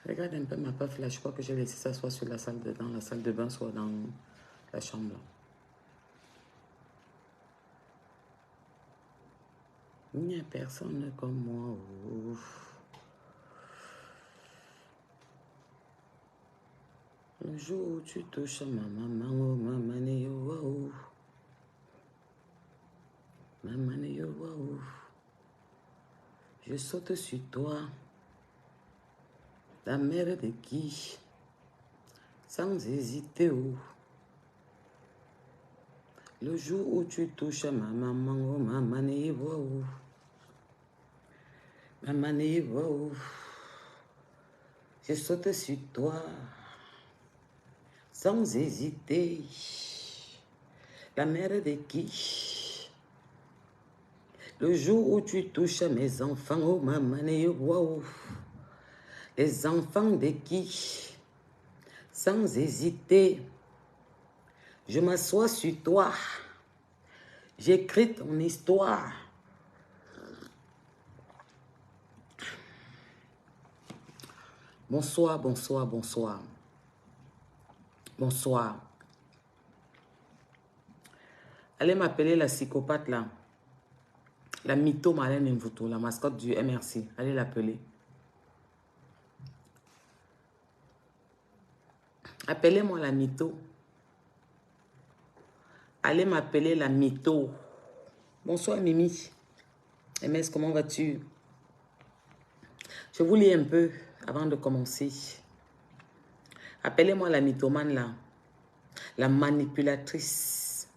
Regarde un peu ma puff là. Je crois que j'ai laissé ça soit sur la salle dans la salle de bain, soit dans la chambre là. Il n'y a personne comme moi. Ouf. Le jour où tu touches ma maman, oh maman, oh, maman, oh, je saute sur toi, la mère de qui, sans hésiter, oh. Le jour où tu touches ma maman, oh maman, oh, maman, oh, je saute sur toi, sans hésiter, la mère de qui. Le jour où tu touches mes enfants, oh maman, wow. Les enfants de qui, sans hésiter, je m'assois sur toi, j'écris ton histoire. Bonsoir, bonsoir, bonsoir. Bonsoir. Allez m'appeler la psychopathe là. La mytho Marlène Mvuto, la mascotte du MRC. Allez l'appeler. Appelez-moi la mytho. Allez m'appeler la mytho. Bonsoir Mimi. MS, comment vas-tu? Je vous lis un peu avant de commencer. Appelez-moi la mythomane là. La manipulatrice.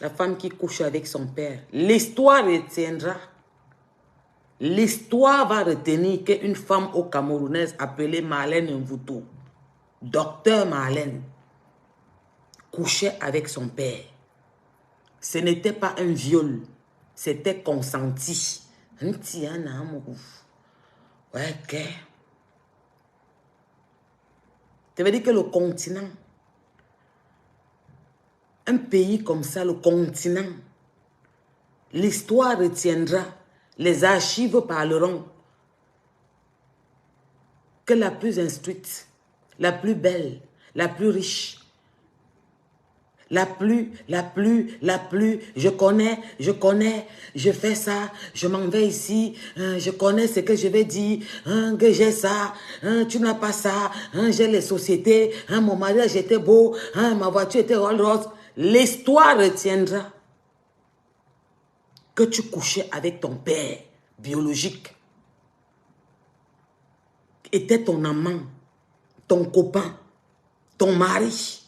La femme qui couche avec son père. L'histoire retiendra. L'histoire va retenir qu'une femme au Camerounaise appelée Marlène Mvuto, docteur Marlène, couchait avec son père. Ce n'était pas un viol, c'était consenti. Ouais, ok. Ça veut dire que le continent, un pays comme ça, le continent, l'histoire retiendra, les archives parleront que la plus instruite, la plus belle, la plus riche, la plus, je connais, je fais ça, je m'en vais ici, je connais ce que je vais dire, que j'ai ça, tu n'as pas ça, j'ai les sociétés, mon mariage était beau, ma voiture était Rolls Royce. L'histoire retiendra que tu couchais avec ton père biologique, était ton amant, ton copain, ton mari.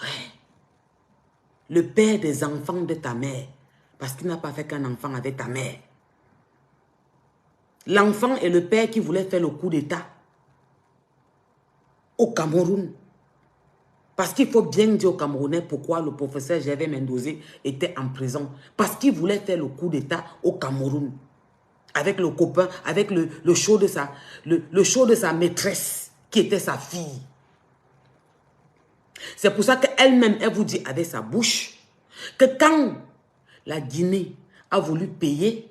Ouais. Le père des enfants de ta mère, parce qu'il n'a pas fait qu'un enfant avec ta mère. L'enfant et le père qui voulaient faire le coup d'État au Cameroun. Parce qu'il faut bien dire aux Camerounais pourquoi le professeur Gervais Mendozé était en prison. Parce qu'il voulait faire le coup d'État au Cameroun. Avec le copain, avec le show de sa maîtresse, qui était sa fille. C'est pour ça qu'elle-même, elle vous dit avec sa bouche, que quand la Guinée a voulu payer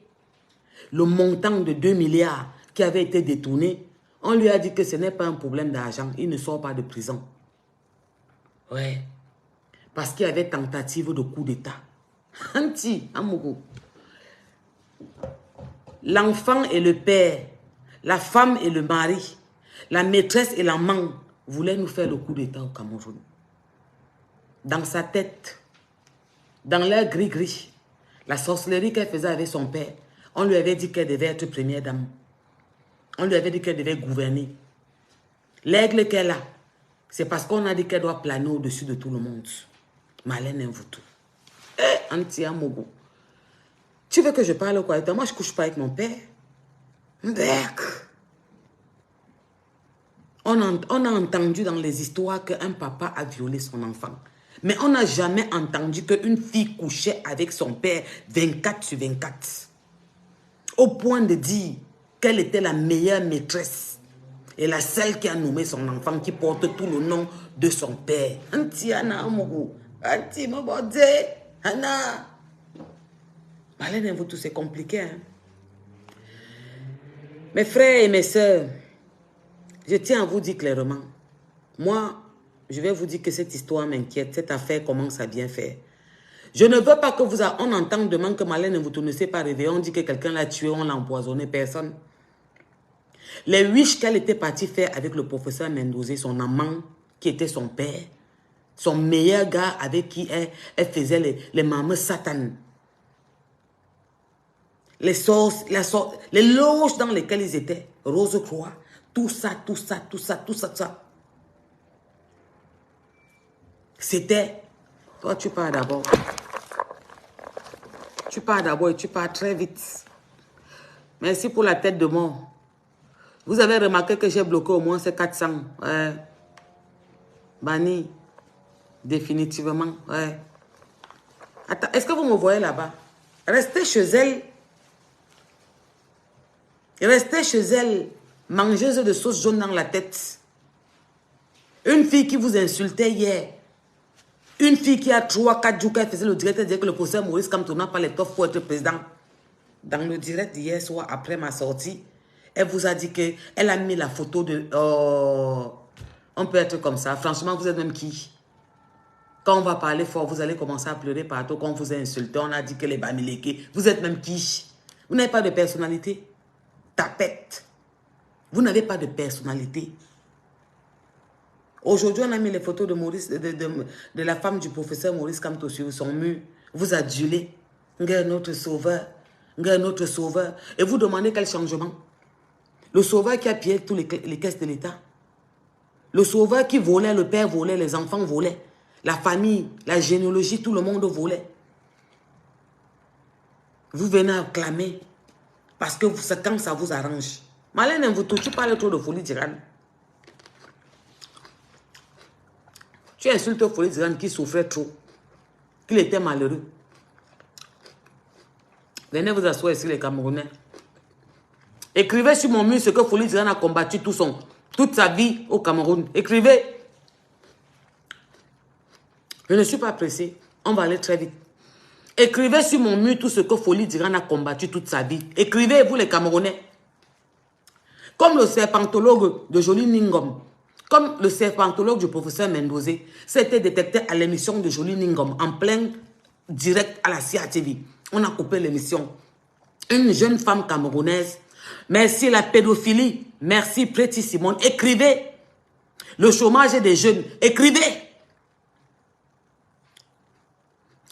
le montant de 2 milliards qui avait été détourné, on lui a dit que ce n'est pas un problème d'argent, il ne sort pas de prison. Ouais. Parce qu'il y avait tentative de coup d'État. Anti, Amougou. L'enfant et le père, la femme et le mari, la maîtresse et l'amant voulaient nous faire le coup d'État au Cameroun. Dans sa tête, dans l'air gris-gris, la sorcellerie qu'elle faisait avec son père, on lui avait dit qu'elle devait être première dame. On lui avait dit qu'elle devait gouverner. L'aigle qu'elle a, c'est parce qu'on a dit qu'elle doit planer au-dessus de tout le monde. Marlène Mvuto. Eh, Antia Mogo. Tu veux que je parle quoi? Moi, je ne couche pas avec mon père. On a entendu dans les histoires qu'un papa a violé son enfant. Mais on n'a jamais entendu qu'une fille couchait avec son père 24 sur 24. Au point de dire qu'elle était la meilleure maîtresse. Et la seule qui a nommé son enfant qui porte tout le nom de son père. Antiana Amogo. Anti Mobodé. Anna. Marlène Mvuto, c'est compliqué. Hein? Mes frères et mes sœurs, je tiens à vous dire clairement, moi, je vais vous dire que cette histoire m'inquiète, cette affaire commence à bien faire. Je ne veux pas que on entende demain que Marlène Mvoutou ne s'est pas réveillée, on dit que quelqu'un l'a tué, on l'a empoisonné, personne. Les wish qu'elle était partie faire avec le professeur Mendoza, son amant, qui était son père, son meilleur gars avec qui elle faisait les mamans satanes. Les loges dans lesquelles ils étaient, Rose-Croix, tout ça. C'était, toi tu pars d'abord. Tu pars d'abord et tu pars très vite. Merci pour la tête de mort. Vous avez remarqué que j'ai bloqué au moins ces 400. Ouais. Banni. Définitivement. Ouais. Attends, est-ce que vous me voyez là-bas? Restez chez elle. Restez chez elle. Mangeuse de sauce jaune dans la tête. Une fille qui vous insultait hier. Une fille qui a 3-4 jours qu'elle faisait le direct, elle disait que le professeur Maurice Kamto n'a pas l'étoffe pour être président. Dans le direct d'hier soir, après ma sortie, elle vous a dit qu'elle a mis la photo de... Oh, on peut être comme ça. Franchement, vous êtes même qui? Quand on va parler fort, vous allez commencer à pleurer partout. Quand on vous a insulté, on a dit que les Bamileke. Vous êtes même qui? Vous n'avez pas de personnalité. Tapette. Vous n'avez pas de personnalité. Aujourd'hui, on a mis les photos de Maurice, de la femme du professeur Maurice Kamto sur son mur. Vous adulez. Notre sauveur. Notre sauveur. Et vous demandez quel changement? Le sauveur qui a pillé toutes les caisses de l'État. Le sauveur qui volait, le père volait, les enfants volaient. La famille, la généalogie, tout le monde volait. Vous venez acclamer. Parce que c'est quand ça vous arrange. Marlène Mvoutou, tu parles trop de Folie d'Iran. Tu insultes Folie d'Iran qui souffrait trop. Qu'il était malheureux. Venez vous asseoir ici les Camerounais. Écrivez sur mon mur ce que Folie d'Iran a combattu toute sa vie au Cameroun. Écrivez. Je ne suis pas pressé. On va aller très vite. Écrivez sur mon mur tout ce que Folie d'Iran a combattu toute sa vie. Écrivez, vous les Camerounais. Comme le serpentologue de Jolie Ningom. Comme le serpentologue du professeur Mendoza. C'était détecté à l'émission de Jolie Ningom. En plein direct à la CATV. On a coupé l'émission. Une jeune femme camerounaise. Merci la pédophilie. Merci Preti Simone. Écrivez. Le chômage des jeunes. Écrivez.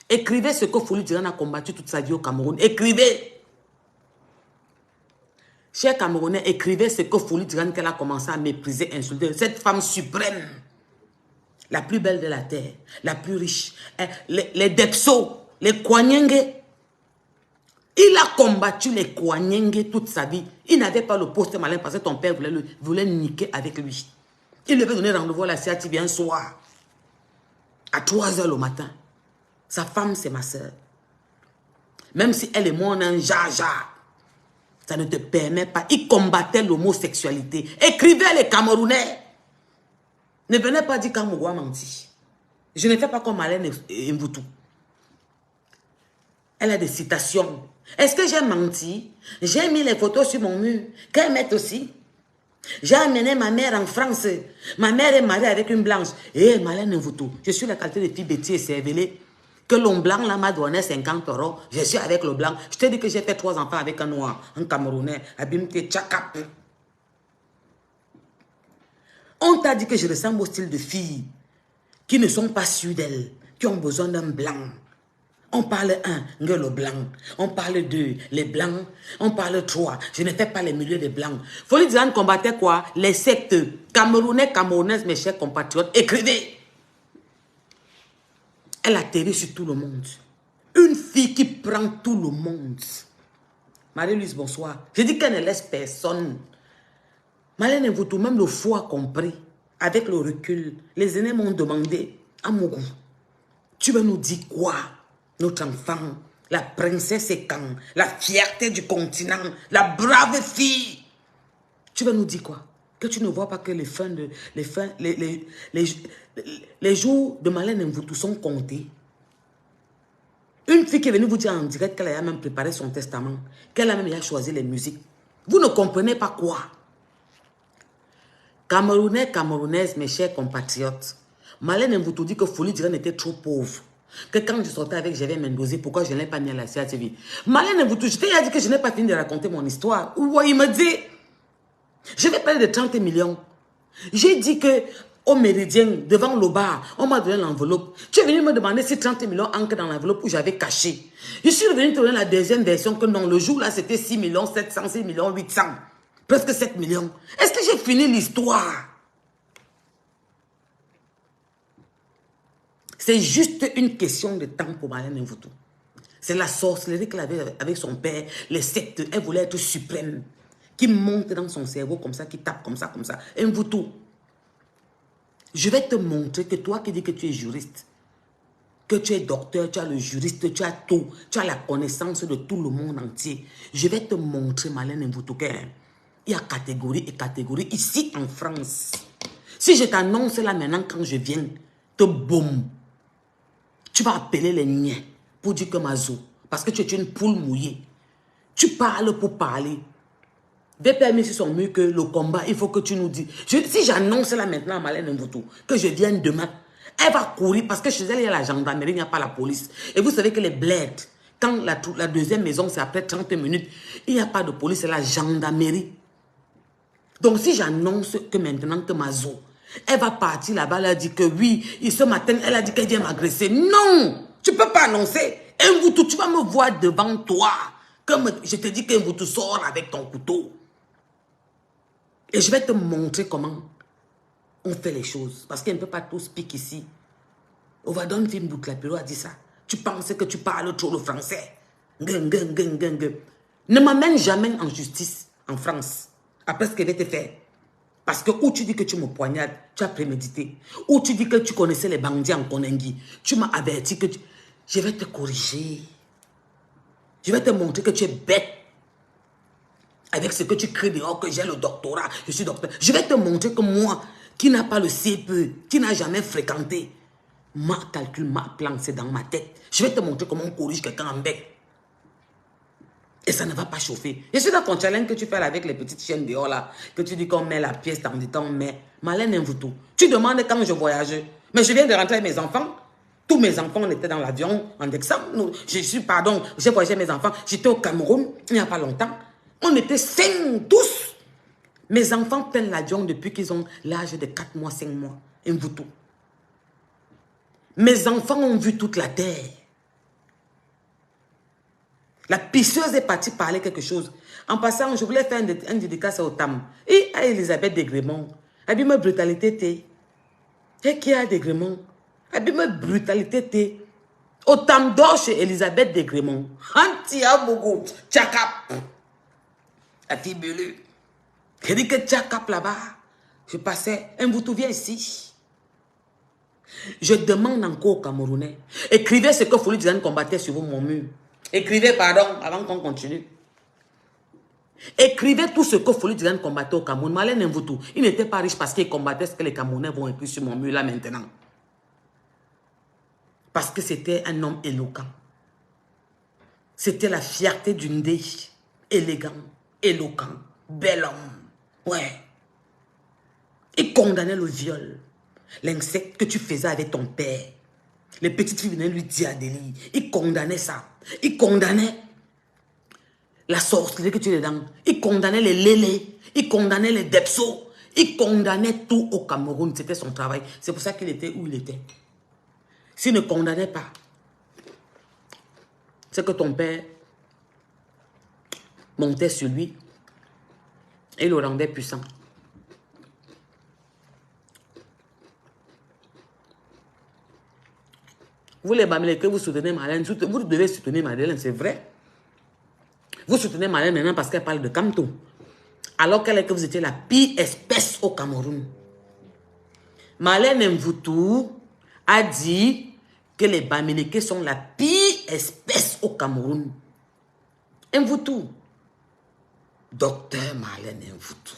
Écrivez ce que Folie d'Iran a combattu toute sa vie au Cameroun. Écrivez. Chers Camerounais, écrivez ce que Folie d'Iran qu'elle a commencé à mépriser, insulter. Cette femme suprême. La plus belle de la terre. La plus riche. Les Depso. Les Kouanyenge. Il a combattu les Kouanyenge toute sa vie. Il n'avait pas le poste malin parce que ton père voulait niquer avec lui. Il lui avait donné rendez-vous à la CATV un soir. À 3h le matin. Sa femme, c'est ma soeur. Même si elle et moi, on a un jaja. Ça ne te permet pas. Il combattait l'homosexualité. Écrivez les Camerounais. Ne venez pas dire qu'Amougou a menti. Je ne fais pas comme Marlène Mvoutou. Elle a des citations. Est-ce que j'ai menti? J'ai mis les photos sur mon mur. Qu'elle mette aussi. J'ai amené ma mère en France. Ma mère est mariée avec une blanche. Et Marlène Mvoutou, je suis la qualité de fille bêtise et cervelée. Que l'homme blanc là m'a donné 50 €. Je suis avec le blanc. Je te dis que j'ai fait 3 enfants avec un noir, un Camerounais. Abimte Tchakap. On t'a dit que je ressemble au style de filles qui ne sont pas sûres d'elles, qui ont besoin d'un blanc. On parle 1, le blanc. On parle 2, les blancs. On parle 3. Je ne fais pas les milieux des blancs. Folie d'Iran combattait quoi? Les sectes. Camerounais, Camerounaises, mes chers compatriotes. Écrivez. Elle atterrit sur tout le monde. Une fille qui prend tout le monde. Marie-Louise, bonsoir. Je dis qu'elle ne laisse personne. Marlène Mvoutou, même le fou a compris. Avec le recul, les aînés m'ont demandé, Amougou, tu veux nous dire quoi? Notre enfant, la princesse est quand? La fierté du continent, la brave fille. Tu veux nous dire quoi? Que tu ne vois pas que les jours de Marlène Mvoutou sont comptés. Une fille qui est venue vous dire en direct qu'elle a même préparé son testament, qu'elle a même choisi les musiques. Vous ne comprenez pas quoi? Camerounais, Camerounaises, mes chers compatriotes, Marlène Mvoutou dit que Folie Diren était trop pauvre. Que quand je sortais avec Javier Mendoza, pourquoi je ne l'ai pas mis à la CATV? Marlène Mvoutou, je t'ai dit que je n'ai pas fini de raconter mon histoire. Ouais, il me dit, je vais parler de 30 millions. J'ai dit que au Méridien, devant le bar, on m'a donné l'enveloppe. Tu es venu me demander si 30 millions entrent dans l'enveloppe où j'avais caché. Je suis venu te donner la deuxième version que non, le jour là, c'était 6 millions 700, 6 millions 800. Presque 7 millions. Est-ce que j'ai fini l'histoire? C'est juste une question de temps pour Marlène Mvoutou. C'est la sorcellerie qu'elle avait avec son père, les sectes. Elle voulait être suprême. Qui monte dans son cerveau comme ça, qui tape comme ça, comme ça. Mvoutou. Je vais te montrer que toi qui dis que tu es juriste, que tu es docteur, tu as le juriste, tu as tout, tu as la connaissance de tout le monde entier. Je vais te montrer, Marlène Mvoutou, qu'il y a catégorie et catégorie ici en France. Si je t'annonce là maintenant, quand je viens, te boum, tu vas appeler les niens pour dire que Mazo, parce que tu es une poule mouillée. Tu parles pour parler. Des permis sont mieux que le combat. Il faut que tu nous dises. Si j'annonce là maintenant à Marlène Mvoutou que je viens demain, elle va courir parce que chez elle, il y a la gendarmerie, il n'y a pas la police. Et vous savez que les bleds, quand la deuxième maison, c'est après 30 minutes, il n'y a pas de police, c'est la gendarmerie. Donc si j'annonce que maintenant que Mazo, elle va partir là-bas, elle a dit que oui, ce matin, elle a dit qu'elle vient m'agresser. Non, tu ne peux pas annoncer. Mvoutou, tu vas me voir devant toi. Comme je te dis que Mvoutou sort avec ton couteau. Et je vais te montrer comment on fait les choses. Parce qu'elle ne peut pas tout speak ici. Ovadon Film Bouklapiro a dit ça. Tu penses que tu parles trop le français. Ne m'amène jamais en justice en France. Après ce qu'elle va te faire. Parce que où tu dis que tu me poignardes, tu as prémédité. Ou tu dis que tu connaissais les bandits en Konengi. Tu m'as averti que je vais te corriger. Je vais te montrer que tu es bête. Avec ce que tu crées dehors, que j'ai le doctorat, je suis docteur. Je vais te montrer que moi, qui n'a pas le CPE, qui n'a jamais fréquenté, ma calcul, ma plan, c'est dans ma tête. Je vais te montrer comment on corrige quelqu'un en bec. Et ça ne va pas chauffer. Je suis dans ton challenge que tu fais avec les petites chiennes dehors là, que tu dis qu'on met la pièce dans le temps, mais Marlène Mvoutou. Tu demandes quand je voyage. Mais je viens de rentrer avec mes enfants. Tous mes enfants, on était dans l'avion en décembre. J'ai voyagé mes enfants. J'étais au Cameroun il n'y a pas longtemps. On était 5 tous. Mes enfants prennent l'avion depuis qu'ils ont l'âge de 4 mois, 5 mois. Mvoutou. Mes enfants ont vu toute la terre. La pisseuse est partie parler quelque chose. En passant, je voulais faire un dédicace au Tam. Et à Elisabeth Desgrémont. Abîme brutalité t'es. Et qui a Desgrémont? Abîme brutalité t'es. Au Tam d'or chez Elisabeth Desgrémont. Antia Bogo. Tchakap. La fille Belu. Je dis que Tchakap là-bas. Je passais. Mvoutou, viens ici. Je demande encore aux Camerounais. Écrivez ce que Folie Diren combattait sur mon mur. Écrivez, pardon, avant qu'on continue. Écrivez tout ce que Folie Diren combattait au Cameroun. Marlène Mvoutou, il n'était pas riche parce qu'il combattait ce que les Camerounais vont écrire sur mon mur là maintenant. Parce que c'était un homme éloquent. C'était la fierté d'une dé. Élégant, éloquent, bel homme. Ouais. Il condamnait le viol. L'insecte que tu faisais avec ton père. Les petites filles venaient lui dire à délire. Il condamnait ça. Il condamnait la sorcellerie que tu es dedans. Il condamnait les lélés. Il condamnait les depsos. Il condamnait tout au Cameroun. C'était son travail. C'est pour ça qu'il était où il était. S'il ne condamnait pas, c'est que ton père montait sur lui et le rendait puissant. Vous les Bamilés, que vous soutenez Marlène, vous devez soutenir Marlène, c'est vrai. Vous soutenez Marlène maintenant parce qu'elle parle de Kamto. Alors qu'elle est que vous étiez la pire espèce au Cameroun. Marlène Mvoutou a dit que les Bamilés sont la pire espèce au Cameroun. Mvoutou. Docteur Marlène Mvoutou.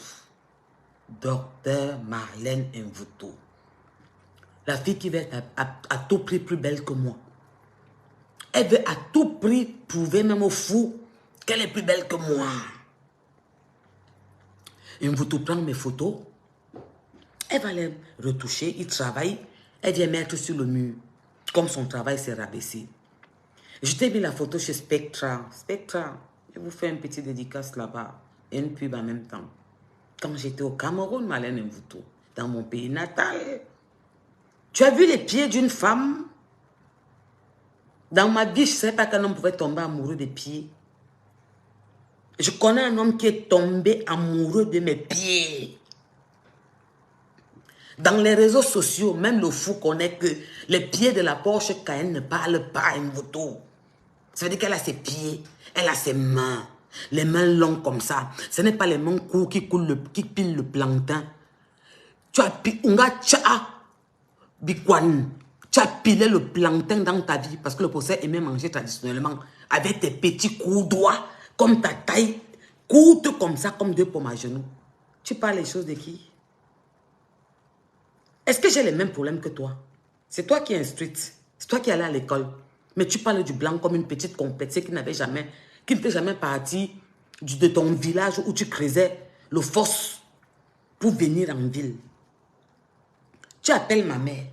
Docteur Marlène Mvoutou. La fille qui veut être à tout prix plus belle que moi. Elle veut à tout prix prouver même au fou qu'elle est plus belle que moi. Il me tout prendre mes photos. Elle va les retoucher, il travaille. Elle vient mettre sur le mur. Comme son travail s'est rabaissé. Je t'ai mis la photo chez Spectra. Spectra, je vous fais un petit dédicace là-bas. Et une pub en même temps. Quand j'étais au Cameroun, Marlène Mvuto, dans mon pays natal. Tu as vu les pieds d'une femme? Dans ma vie, je ne savais pas qu'un homme pouvait tomber amoureux des pieds. Je connais un homme qui est tombé amoureux de mes pieds. Dans les réseaux sociaux, même le fou connaît que les pieds de la Porsche Cayenne ne parlent pas à une photo. Ça veut dire qu'elle a ses pieds, elle a ses mains, les mains longues comme ça. Ce n'est pas les mains courtes qui pilent le plancton. Tu as pilé le plancton dans ta vie parce que le possède aimait manger traditionnellement avec tes petits coups doigts, comme ta taille, courte comme ça, comme deux pommes à genoux. Tu parles les choses de qui? Est-ce que j'ai les mêmes problèmes que toi? C'est toi qui es instruite. C'est toi qui es allée à l'école. Mais tu parles du blanc comme une petite compétition qui n'était jamais partie de ton village où tu creusais le fosse pour venir en ville. Tu appelles ma mère.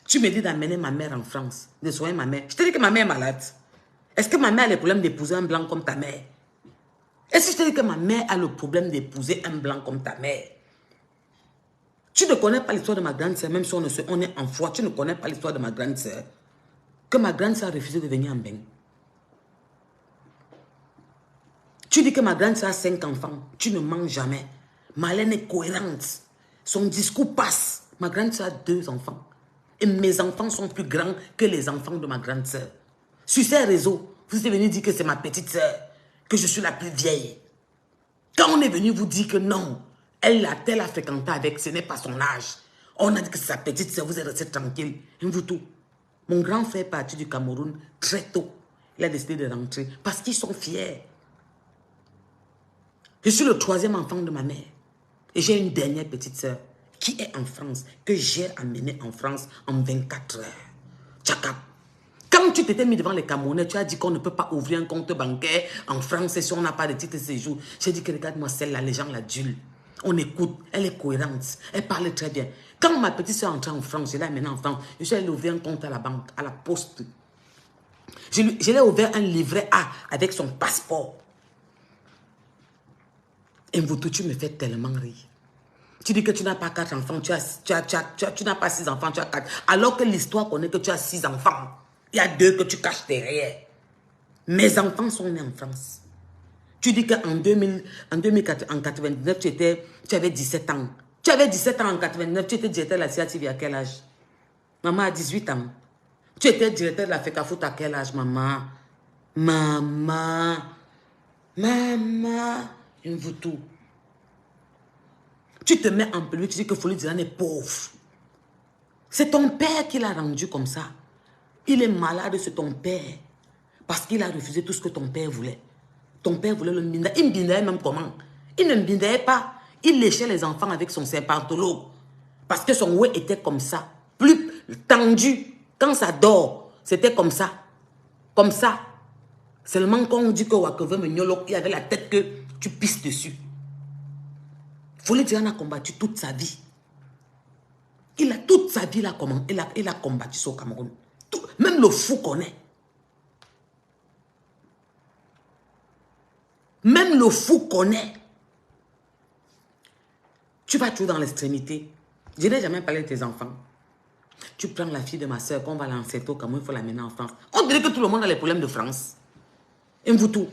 Tu me dis d'amener ma mère en France, de soigner ma mère. Je te dis que ma mère est malade. Est-ce que ma mère a le problème d'épouser un blanc comme ta mère? Est-ce que je te dis que ma mère a le problème d'épouser un blanc comme ta mère? Tu ne connais pas l'histoire de ma grande sœur, même si on est en foi, tu ne connais pas l'histoire de ma grande sœur. Que ma grande sœur a refusé de venir en Bénin. Tu dis que ma grande sœur a 5 enfants, tu ne mens jamais. Marlène est cohérente. Son discours passe. Ma grande sœur a 2 enfants. Et mes enfants sont plus grands que les enfants de ma grande sœur. Sur ces réseaux, vous êtes venu dire que c'est ma petite sœur, que je suis la plus vieille. Quand on est venu vous dire que non, elle a fréquenté avec, ce n'est pas son âge. On a dit que c'est sa petite sœur, vous êtes resté tranquille. Vous tout. Mon grand frère est parti du Cameroun très tôt. Il a décidé de rentrer parce qu'ils sont fiers. Je suis le 3e enfant de ma mère. Et j'ai une dernière petite sœur qui est en France, que j'ai amenée en France en 24 heures. Tchakap. Quand tu t'étais mis devant les Camerounais, tu as dit qu'on ne peut pas ouvrir un compte bancaire en France si on n'a pas de titre de séjour. J'ai dit que regarde-moi celle-là, les gens l'adulent. On écoute, elle est cohérente, elle parle très bien. Quand ma petite soeur est entrée en France, je l'ai amenée en France, je suis allé ouvrir un compte à la banque, à la poste. Je lui ai ouvert un livret A avec son passeport. Et tu me fais tellement rire. Tu dis que tu n'as pas 4 enfants, tu n'as pas 6 enfants, tu as 4. Alors que l'histoire connaît que tu as 6 enfants. Il y a 2 que tu caches derrière. Mes enfants sont nés en France. Tu dis qu'en 1999, tu avais 17 ans. Tu avais 17 ans en 1999, tu étais directeur de la CIATV à quel âge? Maman a 18 ans. Tu étais directeur de la FECAFOOT à quel âge, maman? Maman. Il me faut tout. Tu te mets en pelure, tu dis que Folie Dylan est pauvre. C'est ton père qui l'a rendu comme ça. Il est malade, c'est ton père. Parce qu'il a refusé tout ce que ton père voulait. Ton père voulait le mbinda. Il mbindait même comment? Il ne mbindait pas. Il léchait les enfants avec son serpentolo. Parce que son oué était comme ça. Plus tendu. Quand ça dort, c'était comme ça. Comme ça. Seulement quand on dit que Wakeve Menyolo, il avait la tête que tu pisses dessus. Folie Dylan a combattu toute sa vie. Toute sa vie, il a combattu ça au Cameroun. Même le fou connaît. Même le fou connaît. Tu vas toujours dans l'extrémité. Je n'ai jamais parlé de tes enfants. Tu prends la fille de ma soeur, qu'on va lancer au Cameroun, il faut l'amener en France. On dirait que tout le monde a les problèmes de France. Et vous tout.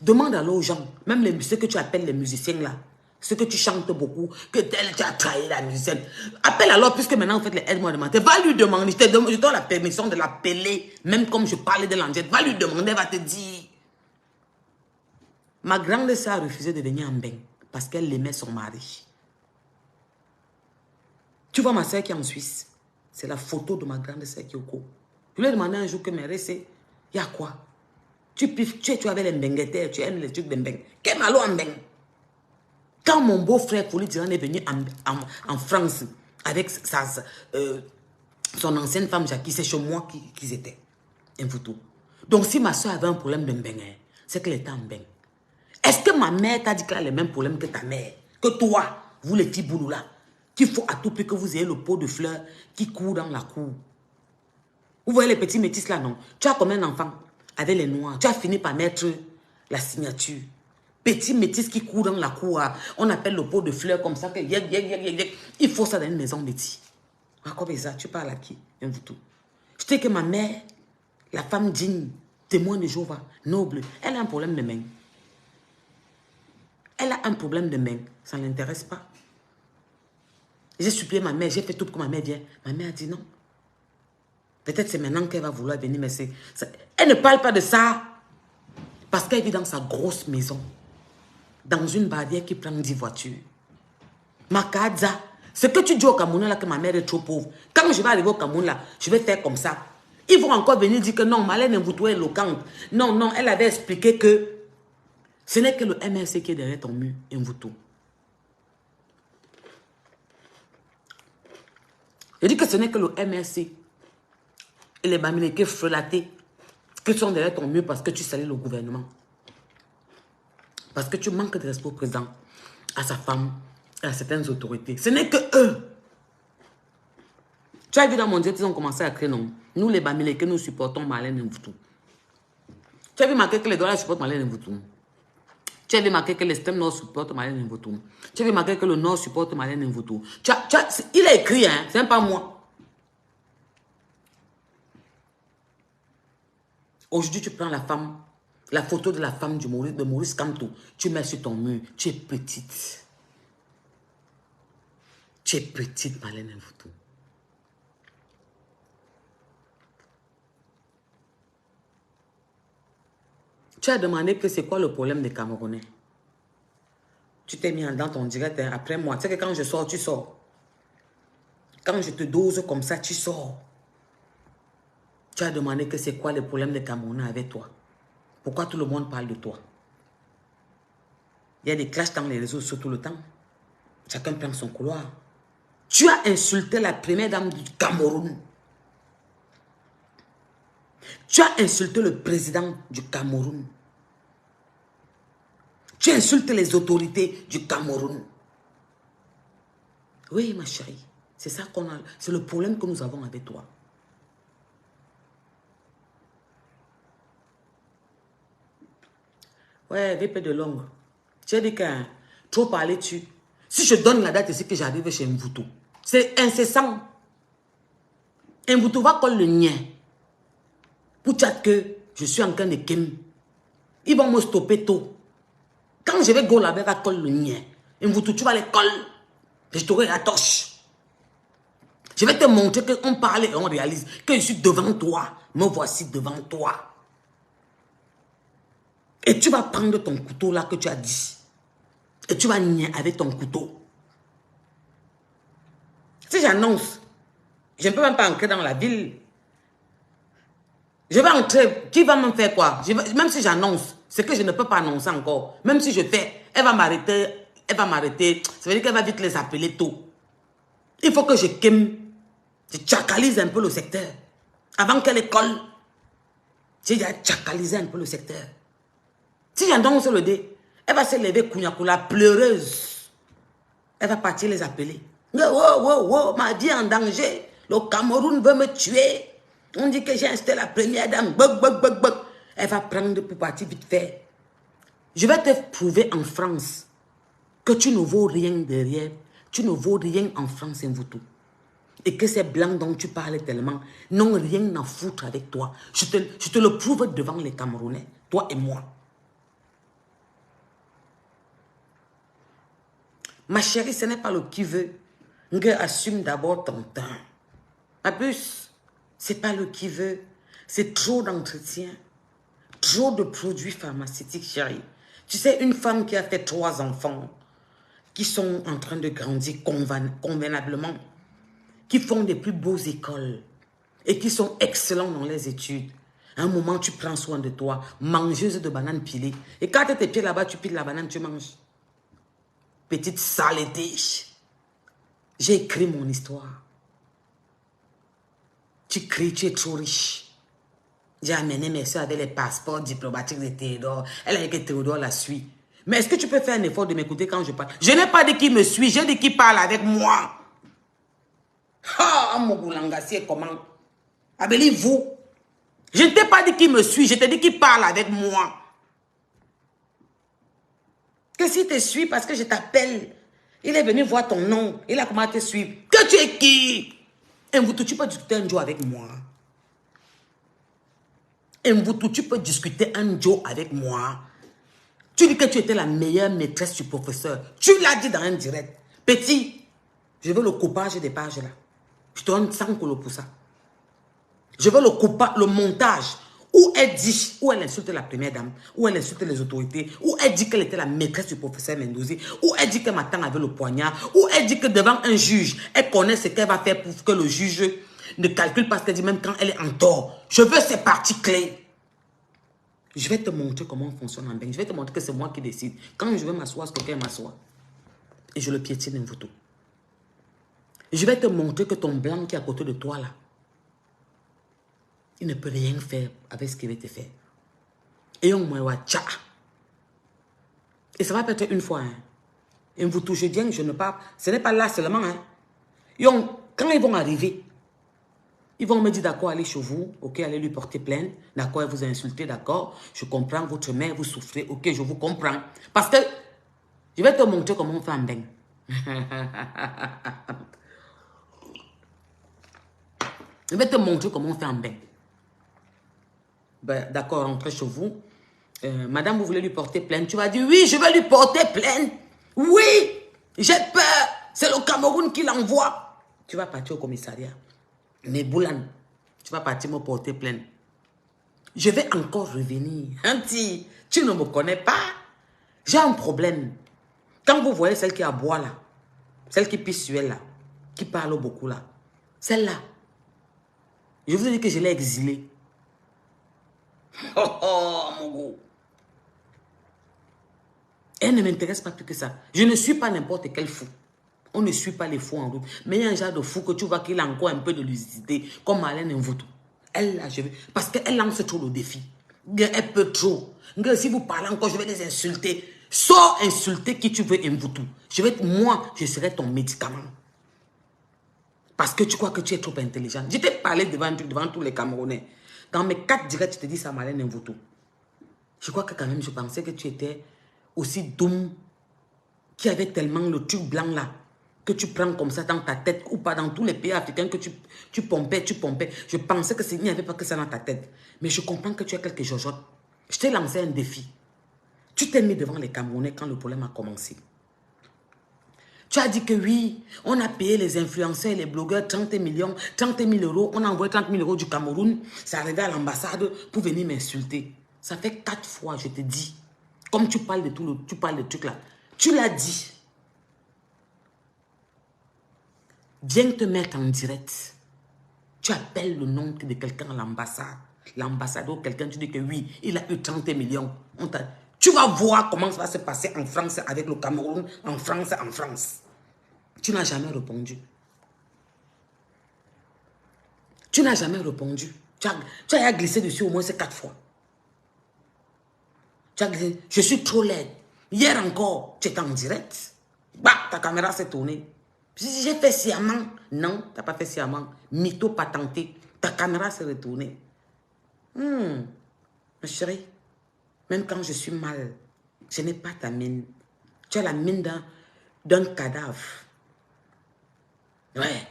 Demande alors aux gens, même ceux que tu appelles les musiciens là, ceux que tu chantes beaucoup, que tu as trahi la musicienne. Appelle alors, puisque maintenant vous faites les aides-moi demander. Va lui demander, je te donne la permission de l'appeler, même comme je parlais de l'angèle. Va lui demander, elle va te dire. Ma grande sœur a refusé de venir en bain parce qu'elle aimait son mari. Tu vois ma sœur qui est en Suisse, c'est la photo de ma grande sœur qui est au cours. Je lui ai demandé un jour que mes restes, il y a quoi? Tu avais les mbenguetés, tu aimes les trucs de mbeng. Qu'est-ce que en mbeng? Quand mon beau-frère Folie Dylan est venu en France avec son ancienne femme Jackie, c'est chez moi qu'ils étaient. Un photo. Donc si ma soeur avait un problème de mbeng, c'est qu'elle était en mbeng. Est-ce que ma mère t'a dit qu'elle a les mêmes problèmes que ta mère? que toi, vous les petits boulous là, qu'il faut à tout prix que vous ayez le pot de fleurs qui court dans la cour. Vous voyez les petits métis là, non? Tu as combien d'enfants avec les noirs? Tu as fini par mettre la signature. Petit métis qui court dans la cour, on appelle le pot de fleurs comme ça. Que il faut ça dans une maison métis. Comme ça, tu parles à qui? Tout. Je sais que ma mère, la femme digne, témoin de Jéhovah, noble, elle a un problème de main. Elle a un problème de main. Ça ne l'intéresse pas. J'ai supplié ma mère, j'ai fait tout pour que ma mère vienne. Ma mère a dit non. Peut-être c'est maintenant qu'elle va vouloir venir, mais c'est... Elle ne parle pas de ça. Parce qu'elle vit dans sa grosse maison. Dans une barrière qui prend 10 voitures. Makaza, ce que tu dis au Cameroun là que ma mère est trop pauvre. Quand je vais arriver au Cameroun là, je vais faire comme ça. Ils vont encore venir dire que non, Marlène Mvoutou est éloquente. Non, non, elle avait expliqué que ce n'est que le MRC qui est derrière ton mur, Mvoutou. Je dis que ce n'est que le MRC et les Bamileke frelatés qui sont derrière ton mur parce que tu salis le gouvernement. Parce que tu manques de respect au président, à sa femme, à certaines autorités. Ce n'est que eux. Tu as vu dans mon direct, ils ont commencé à créer non. Nous, les Bamileke, nous supportons Marlène Mvoutou. Tu as vu marquer que les Douala supportent Marlène Mvoutou. Tu as vu marquer que l'extrême Nord supporte Marlène Mvoutou. Tu as vu marquer que le Nord supporte Marlène Mvoutou. Il a écrit, hein, c'est même pas moi. Aujourd'hui, tu prends la femme, la photo de la femme de Maurice Kamto, tu mets sur ton mur. Tu es petite. Tu es petite, Marlène Mvoutou. Tu as demandé que c'est quoi le problème des Camerounais. Tu t'es mis dans ton direct hein, après moi. Tu sais que quand je sors, tu sors. Quand je te dose comme ça, tu sors. Tu as demandé que c'est quoi le problème des Camerounais avec toi. Pourquoi tout le monde parle de toi? Il y a des clashs dans les réseaux sociaux tout le temps. Chacun prend son couloir. Tu as insulté la première dame du Cameroun. Tu as insulté le président du Cameroun. Tu insultes les autorités du Cameroun. Oui, ma chérie. C'est ça qu'on a. C'est le problème que nous avons avec toi. Ouais, VP de longue. Tu as dit que trop parler tu. Si je donne la date ici que j'arrive chez Mvoutou, c'est incessant. Mvoutou va coller le nien. Pour chat que je suis en train de kem. Ils vont me stopper tôt. Quand je vais go là-bas, va coller le nien. Mvoutou, tu vas les coller. Je t'aurai la torche. Je vais te montrer qu'on parle et on réalise que je suis devant toi. Me voici devant toi. Et tu vas prendre ton couteau là que tu as dit. Et tu vas nier avec ton couteau. Si j'annonce, je ne peux même pas entrer dans la ville. Je vais entrer, qui va me faire quoi? Même si j'annonce, c'est que je ne peux pas annoncer encore. Même si je fais, elle va m'arrêter. Elle va m'arrêter. Ça veut dire qu'elle va vite les appeler tôt. Il faut que je tchakalise un peu le secteur. Avant qu'elle école, j'ai déjà tchakalisé un peu le secteur. Si j'annonce le dé, elle va se lever Kouniakoula, pleureuse. Elle va partir les appeler. Wow, ma vie en danger. Le Cameroun veut me tuer. On dit que j'ai installé la première dame. Elle va prendre pour partir vite fait. Je vais te prouver en France que tu ne vaux rien derrière. Tu ne vaux rien en France, Mvoutou. Et que ces blancs dont tu parles tellement n'ont rien à foutre avec toi. Je te le prouve devant les Camerounais, toi et moi. Ma chérie, ce n'est pas le qui veut. Assume d'abord ton temps. Ma puce, ce n'est pas le qui veut. C'est trop d'entretien. Trop de produits pharmaceutiques, chérie. Tu sais, une femme qui a fait 3 enfants, qui sont en train de grandir convenablement, qui font des plus beaux écoles et qui sont excellents dans les études. À un moment, tu prends soin de toi, mangeuse de bananes pilées. Et quand tu as tes pieds là-bas, tu piles la banane, tu manges. Petite saleté. J'ai écrit mon histoire. Tu cries, tu es trop riche. J'ai amené mes soeurs avec les passeports diplomatiques de Théodore. Elle a dit que Théodore la suit. Mais est-ce que tu peux faire un effort de m'écouter quand je parle? Je n'ai pas dit qui me suit, j'ai dit qui parle avec moi. Ah, Mogulanga, c'est comment? Abeli, vous. Je ne t'ai pas dit qui me suit, je t'ai dit qui parle avec moi. Que s'il te suit parce que je t'appelle, il est venu voir ton nom, il a commencé à te suivre. Que tu es qui? Mvutu, tu peux discuter un jour avec moi. Mvutu, tu peux discuter un jour avec moi. Tu dis que tu étais la meilleure maîtresse du professeur. Tu l'as dit dans un direct. Petit, je veux le coupage des pages là. Je te donne 100 colos pour ça. Je veux le coupage, le montage. Où elle dit, où elle insulte la première dame, où elle insulte les autorités, où elle dit qu'elle était la maîtresse du professeur Mendozi, où elle dit que ma tante avait le poignard, où elle dit que devant un juge, elle connaît ce qu'elle va faire pour que le juge ne calcule pas ce qu'elle dit même quand elle est en tort. Je veux ces parties clés. Je vais te montrer comment on fonctionne en bain. Je vais te montrer que c'est moi qui décide. Quand je veux m'asseoir, c'est quelqu'un m'assoit. Et je le piétine une photo. Je vais te montrer que ton blanc qui est à côté de toi là, il ne peut rien faire avec ce qu'il va te faire. Et on m'a dit, et ça va peut-être une fois. Hein. Et vous touchez bien, je ne parle. Ce n'est pas là seulement. Hein. Quand ils vont arriver, ils vont me dire d'accord, allez chez vous, ok, allez lui porter plainte, d'accord, elle vous a insulté, d'accord, je comprends, votre mère, vous souffrez, ok, je vous comprends. Parce que je vais te montrer comment on fait un bain. Je vais te montrer comment on fait un bain. Ben, d'accord, rentrez chez vous. Madame, vous voulez lui porter plainte? Tu vas dire, oui, je vais lui porter plainte. Oui, j'ai peur. C'est le Cameroun qui l'envoie. Tu vas partir au commissariat. Mais Boulan, tu vas partir me porter plainte. Je vais encore revenir. Auntie, tu ne me connais pas. J'ai un problème. Quand vous voyez celle qui aboie là, celle qui pisse sur elle là, qui parle beaucoup là, celle-là, je vous ai dit que je l'ai exilée. Oh, mon gros. Elle ne m'intéresse pas plus que ça. Je ne suis pas n'importe quel fou. On ne suit pas les fous en route. Mais il y a un genre de fou que tu vois qu'il a encore un peu de lucidité, comme Marlène Mvutu. Elle, là, je vais... Parce qu'elle lance trop le défi. Elle peut trop. Si vous parlez encore, je vais les insulter. Sors insulter qui tu veux, Mvutu. Moi, je serai ton médicament. Parce que tu crois que tu es trop intelligent. Je t'ai parlé devant tous les Camerounais. Dans mes 4 directs, je te dis ça, Marlène Mvutu. Je crois que quand même, je pensais que tu étais aussi doux, qui avait tellement le truc blanc là, que tu prends comme ça dans ta tête, ou pas dans tous les pays africains que tu pompais. Je pensais que il n'y avait pas que ça dans ta tête. Mais je comprends que tu as quelque chose. Je t'ai lancé un défi. Tu t'es mis devant les Camerounais quand le problème a commencé. Tu as dit que oui, on a payé les influenceurs et les blogueurs 30 000 euros. On a envoyé 30 000 euros du Cameroun. C'est arrivé à l'ambassade pour venir m'insulter. Ça fait 4 fois, je te dis. Comme tu parles de tout tu parles de trucs là. Tu l'as dit. Viens te mettre en direct. Tu appelles le nom de quelqu'un à l'ambassade. L'ambassadeur, quelqu'un, tu dis que oui, il a eu 30 millions. Tu vas voir comment ça va se passer en France avec le Cameroun, en France. Tu n'as jamais répondu. Tu n'as jamais répondu. Tu as glissé dessus au moins ces 4 fois. Tu as glissé. Je suis trop laide. Hier encore, tu étais en direct. Bah, ta caméra s'est tournée. J'ai fait sciemment. Non, tu n'as pas fait sciemment. Mytho patenté. Ta caméra s'est retournée. Ma chérie, même quand je suis mal, je n'ai pas ta mine. Tu as la mine d'un cadavre. Ouais.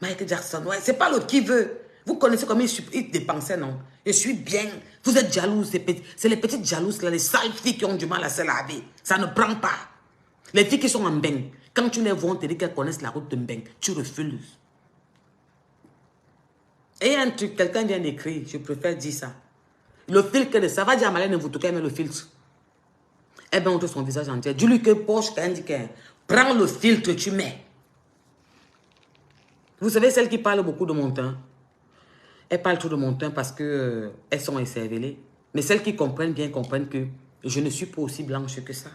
Michael Jackson, ouais. C'est pas l'autre qui veut. Vous connaissez combien il dépensait, non? Je suis bien. Vous êtes jaloux. C'est les petites jalouses, là, les sales filles qui ont du mal à se laver. Ça ne prend pas. Les filles qui sont en bain, quand tu les vois, on te dit qu'elles connaissent la route de bain. Tu refuses. Et un truc, quelqu'un vient d'écrire, je préfère dire ça. Le filtre, ça va dire à Marlène Mvutu qu'elle met le filtre. Eh bien, on te son visage entier. Dis-lui que Porsche, prends le filtre, tu mets. Vous savez, celles qui parlent beaucoup de mon teint, elles parlent tout de mon teint parce que elles sont écervelées. Mais celles qui comprennent bien comprennent que je ne suis pas aussi blanche que ça.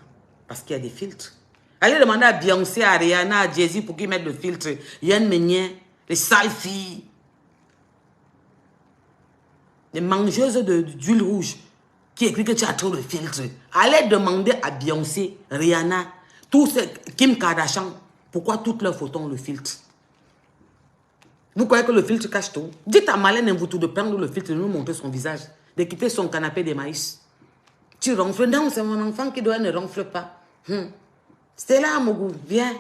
Parce qu'il y a des filtres. Allez demander à Beyoncé, à Rihanna, à Jay-Z pour qu'ils mettent le filtre. Yann Meunier, les sales filles. Les mangeuses d'huile rouge qui écrit que tu as trop de filtres. Allez demander à Beyoncé, Rihanna, tous ces Kim Kardashian, pourquoi toutes leurs photos ont le filtre. Vous croyez que le filtre cache tout? Dites à Marlène Mvutu de prendre le filtre et de nous montrer son visage, de quitter son canapé de maïs. Tu ronfles? Non, c'est mon enfant qui doit ne ronfle pas. C'est là, Mogou, viens.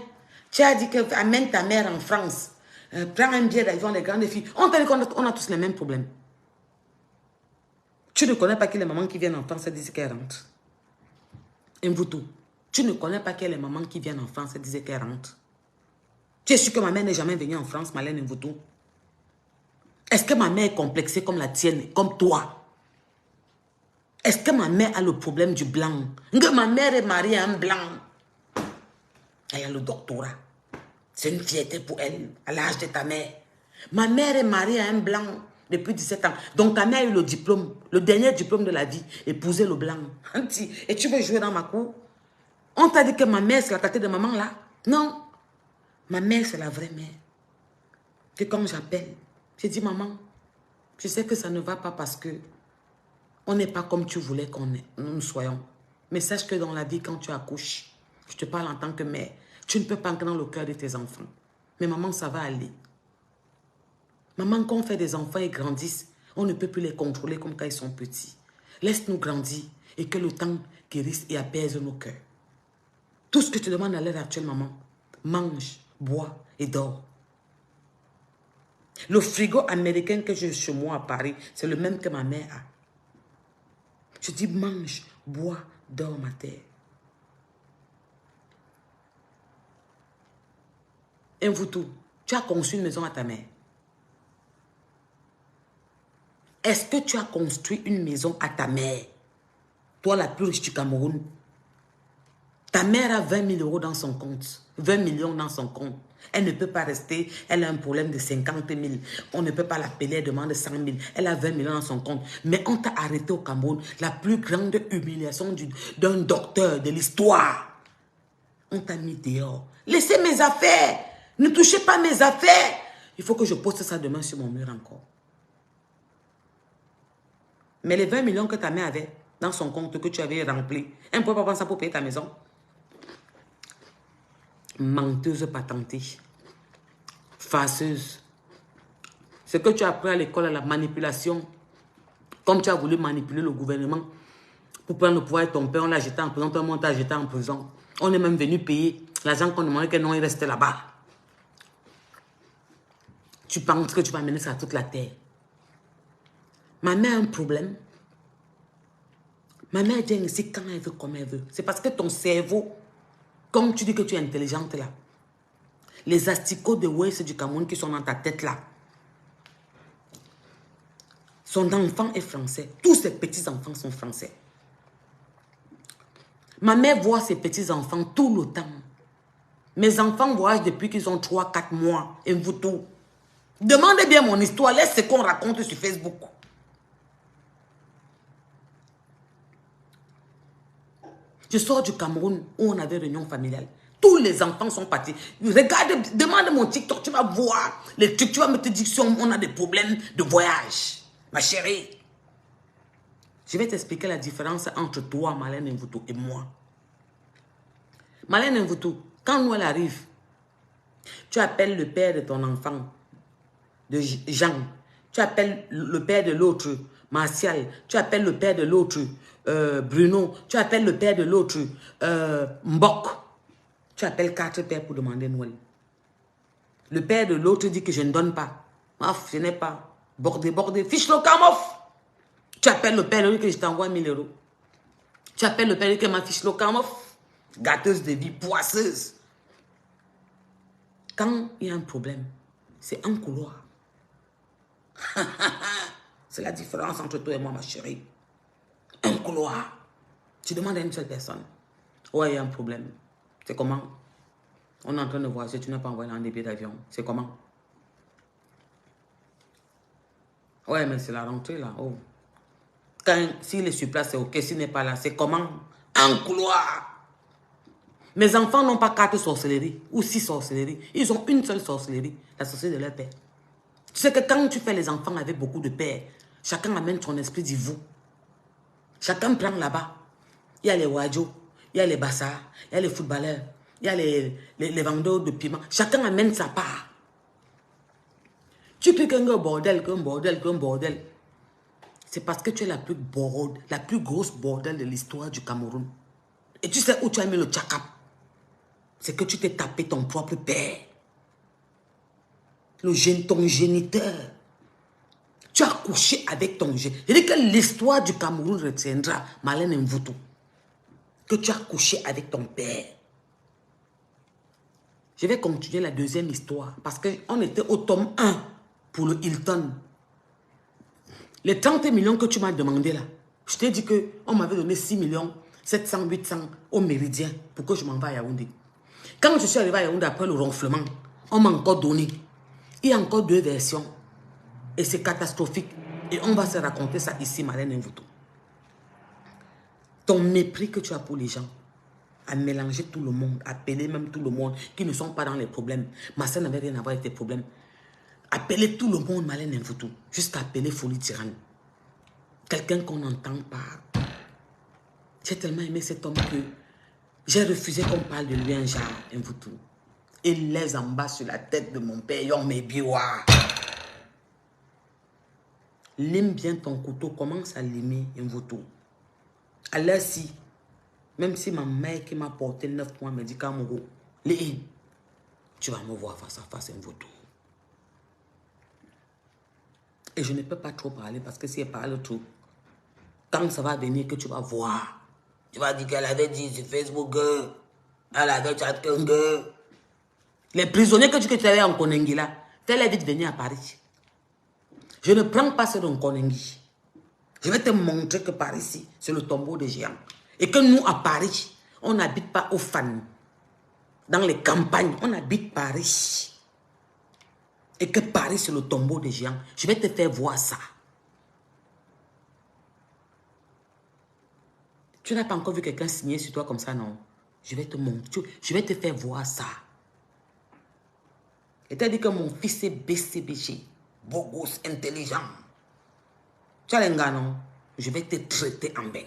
Tu as dit que amène ta mère en France. Prends un billet d'avion, les grandes filles. On t'a dit qu'on a tous les mêmes problèmes. Tu ne connais pas que les mamans qui viennent en France disent qu'elles rentrent. Mvutu, tu ne connais pas que les mamans qui viennent en France disent qu'elles rentrent. Tu es sûr que ma mère n'est jamais venue en France, Marlène Mvutu? Est-ce que ma mère est complexée comme la tienne, comme toi? Est-ce que ma mère a le problème du blanc? Que ma mère est mariée à un blanc. Elle a le doctorat. C'est une fierté pour elle, à l'âge de ta mère. Ma mère est mariée à un blanc depuis 17 ans. Donc ta mère a eu le diplôme, le dernier diplôme de la vie, épouser le blanc. Et tu veux jouer dans ma cour? On t'a dit que ma mère, c'est la tête de maman là? Non. Ma mère, c'est la vraie mère. Que quand j'appelle, je dis, maman, je sais que ça ne va pas parce que on n'est pas comme tu voulais nous soyons. Mais sache que dans la vie, quand tu accouches, je te parle en tant que mère, tu ne peux pas entrer dans le cœur de tes enfants. Mais maman, ça va aller. Maman, quand on fait des enfants et grandissent, on ne peut plus les contrôler comme quand ils sont petits. Laisse-nous grandir et que le temps guérisse et apaise nos cœurs. Tout ce que je te demande à l'heure actuelle, maman, mange, bois et dors. Le frigo américain que j'ai chez moi à Paris, c'est le même que ma mère a. Je dis mange, bois, dors ma terre. Mvutu, tu as conçu une maison à ta mère. Est-ce que tu as construit une maison à ta mère? Toi, la plus riche du Cameroun. Ta mère a 20 000 euros dans son compte. 20 millions dans son compte. Elle ne peut pas rester. Elle a un problème de 50 000. On ne peut pas l'appeler. Elle demande 100 000. Elle a 20 millions dans son compte. Mais on t'a arrêté au Cameroun. La plus grande humiliation d'un docteur de l'histoire. On t'a mis dehors. Laissez mes affaires. Ne touchez pas mes affaires. Il faut que je poste ça demain sur mon mur encore. Mais les 20 millions que ta mère avait dans son compte, que tu avais rempli, elle ne peut pas prendre ça pour payer ta maison. Menteuse patentée. Farceuse. Ce que tu as appris à l'école, à la manipulation, comme tu as voulu manipuler le gouvernement pour prendre le pouvoir de ton père, on l'a jeté en prison, tout le monde t'a jeté en prison. On est même venu payer l'argent qu'on demandait que non, il restait là-bas. Tu penses que tu vas mener ça à toute la terre. Ma mère a un problème. Ma mère vient ici quand elle veut, comme elle veut. C'est parce que ton cerveau, comme tu dis que tu es intelligente là, les asticots de West du Cameroun qui sont dans ta tête là, son enfant est français. Tous ses petits-enfants sont français. Ma mère voit ses petits-enfants tout le temps. Mes enfants voyagent depuis qu'ils ont 3-4 mois. Et vous tout. Demandez bien mon histoire. Laisse ce qu'on raconte sur Facebook. Je sors du Cameroun où on avait réunion familiale. Tous les enfants sont partis. Regarde, demande mon TikTok, tu vas voir les trucs. Tu vas me dire si on a des problèmes de voyage. Ma chérie. Je vais t'expliquer la différence entre toi, Marlène Mvutu, et moi. Marlène Mvutu, quand nous elle arrive, tu appelles le père de ton enfant, de Jean. Tu appelles le père de l'autre, Martial. Tu appelles le père de l'autre, Bruno. Tu appelles le père de l'autre, Mbok. Tu appelles 4 pères pour demander Noël. Le père de l'autre dit que je ne donne pas. Je n'ai pas. Bordé. Fiche le camof. Tu appelles le père de l'autre que je t'envoie 1000 euros. Tu appelles le père de l'autre que ma fiche le camof. Gâteuse de vie, poisseuse. Quand il y a un problème, c'est un couloir. C'est la différence entre toi et moi, ma chérie. Un couloir. Tu demandes à une seule personne. Ouais, il y a un problème. C'est comment? On est en train de voyager, tu n'as pas envoyé un billet d'avion. C'est comment? Ouais, mais c'est la rentrée là. Oh. S'il est sur place, c'est ok. S'il n'est pas là, c'est comment? Un couloir. Mes enfants n'ont pas 4 sorcelleries ou 6 sorcelleries. Ils ont une seule sorcellerie, la sorcellerie de leur père. Tu sais que quand tu fais les enfants avec beaucoup de pères, chacun amène son esprit du vous. Chacun prend là-bas. Il y a les wadjo, il y a les bassards, il y a les footballeurs, il y a les vendeurs de piment. Chacun amène sa part. Tu peux qu'un bordel, qu'un bordel, qu'un bordel. C'est parce que tu es la plus grosse bordel de l'histoire du Cameroun. Et tu sais où tu as mis le tchakap? C'est que tu t'es tapé ton propre père. Ton géniteur. Tu as couché avec ton géniteur. Je dis que l'histoire du Cameroun retiendra, Marlène Mvutu, que tu as couché avec ton père. Je vais continuer la deuxième histoire parce qu'on était au tome 1 pour le Hilton. Les 30 millions que tu m'as demandé là, je t'ai dit qu'on m'avait donné 6 millions 700, 800 au Méridien pour que je m'en vais à Yaoundé. Quand je suis arrivé à Yaoundé après le ronflement, on m'a encore donné. Il y a encore 2 versions. Et c'est catastrophique. Et on va se raconter ça ici, Marlène Mvutu. Ton mépris que tu as pour les gens, à mélanger tout le monde, appeler même tout le monde qui ne sont pas dans les problèmes. Ma soeur n'avait rien à voir avec tes problèmes. Appeler tout le monde, Marlène Mvutu. Jusqu'à appeler Folie Tyranne. Quelqu'un qu'on n'entend pas. J'ai tellement aimé cet homme que j'ai refusé qu'on parle de lui un genre, Mvutu. Il les en bas sur la tête de mon père. Yon mes biwa. Lime bien ton couteau. Commence à limer, Mvutu. Alors si, même si ma mère qui m'a porté 9 mois me dit Kamoro, tu vas me voir face à face, Mvutu. Et je ne peux pas trop parler parce que si elle parle trop, quand ça va venir que tu vas voir, tu vas dire qu'elle avait dit sur Facebook, elle avait chat que les prisonniers que tu avais en Konengi là, fais-les vite venir à Paris. Je ne prends pas ceux de Konengi. Je vais te montrer que par ici, c'est le tombeau des géants. Et que nous, à Paris, on n'habite pas aux fans. Dans les campagnes, on habite Paris. Et que Paris, c'est le tombeau des géants. Je vais te faire voir ça. Tu n'as pas encore vu quelqu'un signer sur toi comme ça, non? Je vais te montrer. Je vais te faire voir ça. Et tu as dit que mon fils est BCBG. Beau gosse, intelligent. Tu as les gars, non? Je vais te traiter en bain.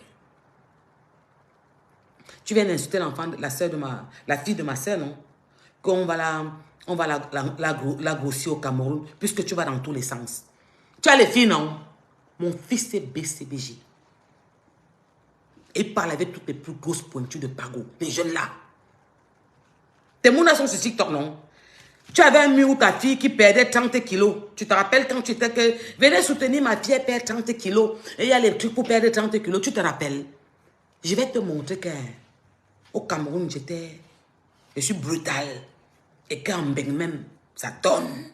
Tu viens d'insulter l'enfant, la fille de ma soeur, non? Qu'on va la grossir au Cameroun, puisque tu vas dans tous les sens. Tu as les filles, non? Mon fils est BCBG. Et parle avec toutes les plus grosses pointures de Pago. Les jeunes là. Tes mounas sont sur TikTok, non? Tu avais un mur où ta fille qui perdait 30 kilos. Tu te rappelles quand tu étais que... Venez soutenir ma fille, elle perd 30 kilos. Et il y a les trucs pour perdre 30 kilos. Tu te rappelles? Je vais te montrer qu'au Cameroun, je suis brutal. Et qu'en Beng même, ça donne.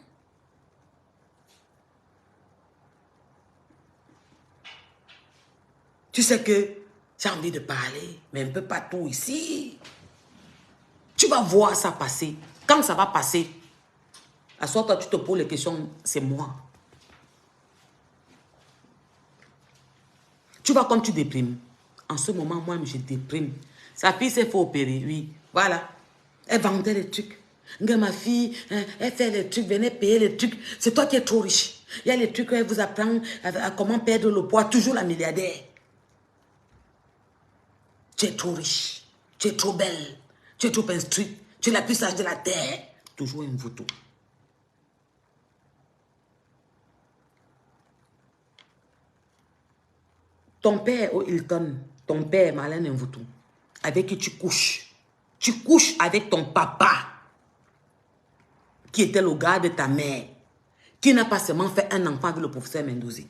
Tu sais que j'ai envie de parler, mais un peu partout ici. Tu vas voir ça passer. Quand ça va passer, à soi, toi, tu te poses les questions, c'est moi. Tu vois comme tu déprimes. En ce moment, moi, je déprime. Sa fille s'est fait opérer, oui. Voilà. Elle vendait les trucs. Ma fille, elle fait les trucs, venez payer les trucs. C'est toi qui es trop riche. Il y a les trucs qu'elle vous apprend à comment perdre le poids. Toujours la milliardaire. Tu es trop riche. Tu es trop belle. Tu es trop instruite. Tu es la plus sage de la terre. Toujours un Mvutu. Ton père au Hilton, ton père Marlène Mvutu, avec qui tu couches avec ton papa, qui était le gars de ta mère, qui n'a pas seulement fait un enfant avec le professeur Mendouzi.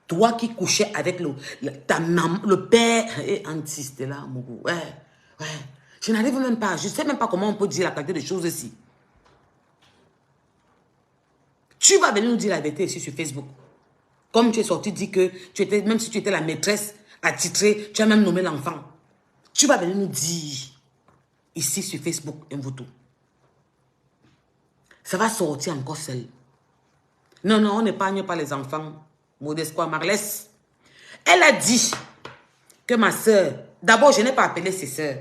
Toi qui couchais avec ta maman, le père, et insiste là, Mougou. Ouais. Je n'arrive même pas, je ne sais même pas comment on peut dire la qualité des choses ici. Tu vas venir nous dire la vérité ici sur Facebook. Comme tu es sorti dire que même si tu étais la maîtresse attitrée, tu as même nommé l'enfant. Tu vas venir nous dire ici sur Facebook, Mvutu. Ça va sortir encore seul. Non, on n'épargne pas les enfants. Modesco Marlès. Elle a dit que ma soeur, d'abord je n'ai pas appelé ses soeurs.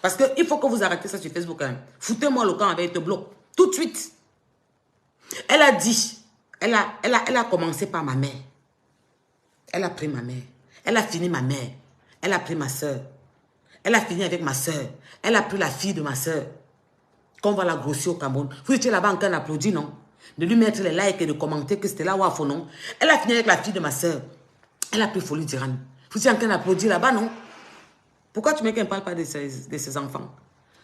Parce qu'il faut que vous arrêtez ça sur Facebook. Hein. Foutez-moi le camp avec te bloc. Tout de suite. Elle a dit, elle a commencé par ma mère. Elle a pris ma mère. Elle a fini ma mère. Elle a pris ma soeur. Elle a fini avec ma soeur. Elle a pris la fille de ma soeur. Qu'on va la grossir au Cameroun. Vous étiez là-bas en train d'applaudir, non? De lui mettre les likes et de commenter que c'était là Wafo, non? Elle a fini avec la fille de ma soeur. Elle a pris Folie d'Iran. Vous étiez en train d'applaudir là-bas, non? Pourquoi tu mets qu'elle ne parle pas de ses enfants?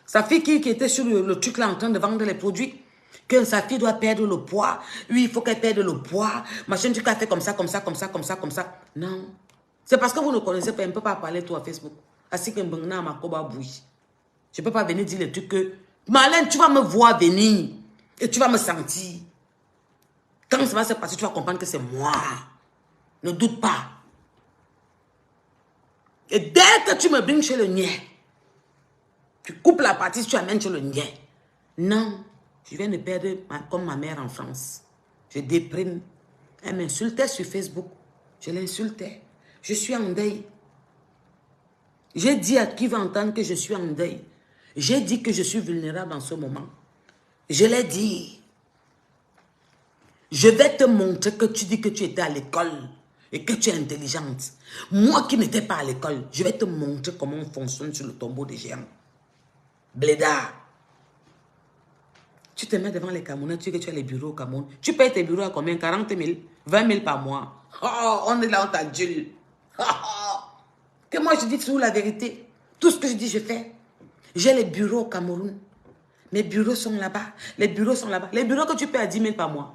Sa fille qui était sur le truc là en train de vendre les produits. Que sa fille doit perdre le poids. Oui, il faut qu'elle perde le poids. Machin, tu as fait comme ça, comme ça, comme ça, comme ça, comme ça. Non. C'est parce que vous ne connaissez pas. Elle ne peut pas parler tout à Facebook. Ainsi que Mbengna Makoba bouille. Je ne peux pas venir dire les trucs que... Marlène, tu vas me voir venir. Et tu vas me sentir. Quand ça va se passer, tu vas comprendre que c'est moi. Ne doute pas. Et dès que tu me brings chez le nien, tu coupes la partie, tu amènes chez le nien. Non. Je viens de perdre comme ma mère en France. Je déprime. Elle m'insultait sur Facebook. Je l'insultais. Je suis en deuil. J'ai dit à qui va entendre que je suis en deuil. J'ai dit que je suis vulnérable en ce moment. Je l'ai dit. Je vais te montrer que tu dis que tu étais à l'école et que tu es intelligente. Moi qui n'étais pas à l'école, je vais te montrer comment on fonctionne sur le tombeau des géants. Blédard. Tu te mets devant les Camerounais, tu dis que tu as les bureaux au Cameroun. Tu payes tes bureaux à combien? 40 000, 20 000 par mois. Oh, on est là, on t'adule. Que moi je dis toujours la vérité. Tout ce que je dis, je fais. J'ai les bureaux au Cameroun. Mes bureaux sont là-bas. Les bureaux sont là-bas. Les bureaux que tu payes à 10 000 par mois.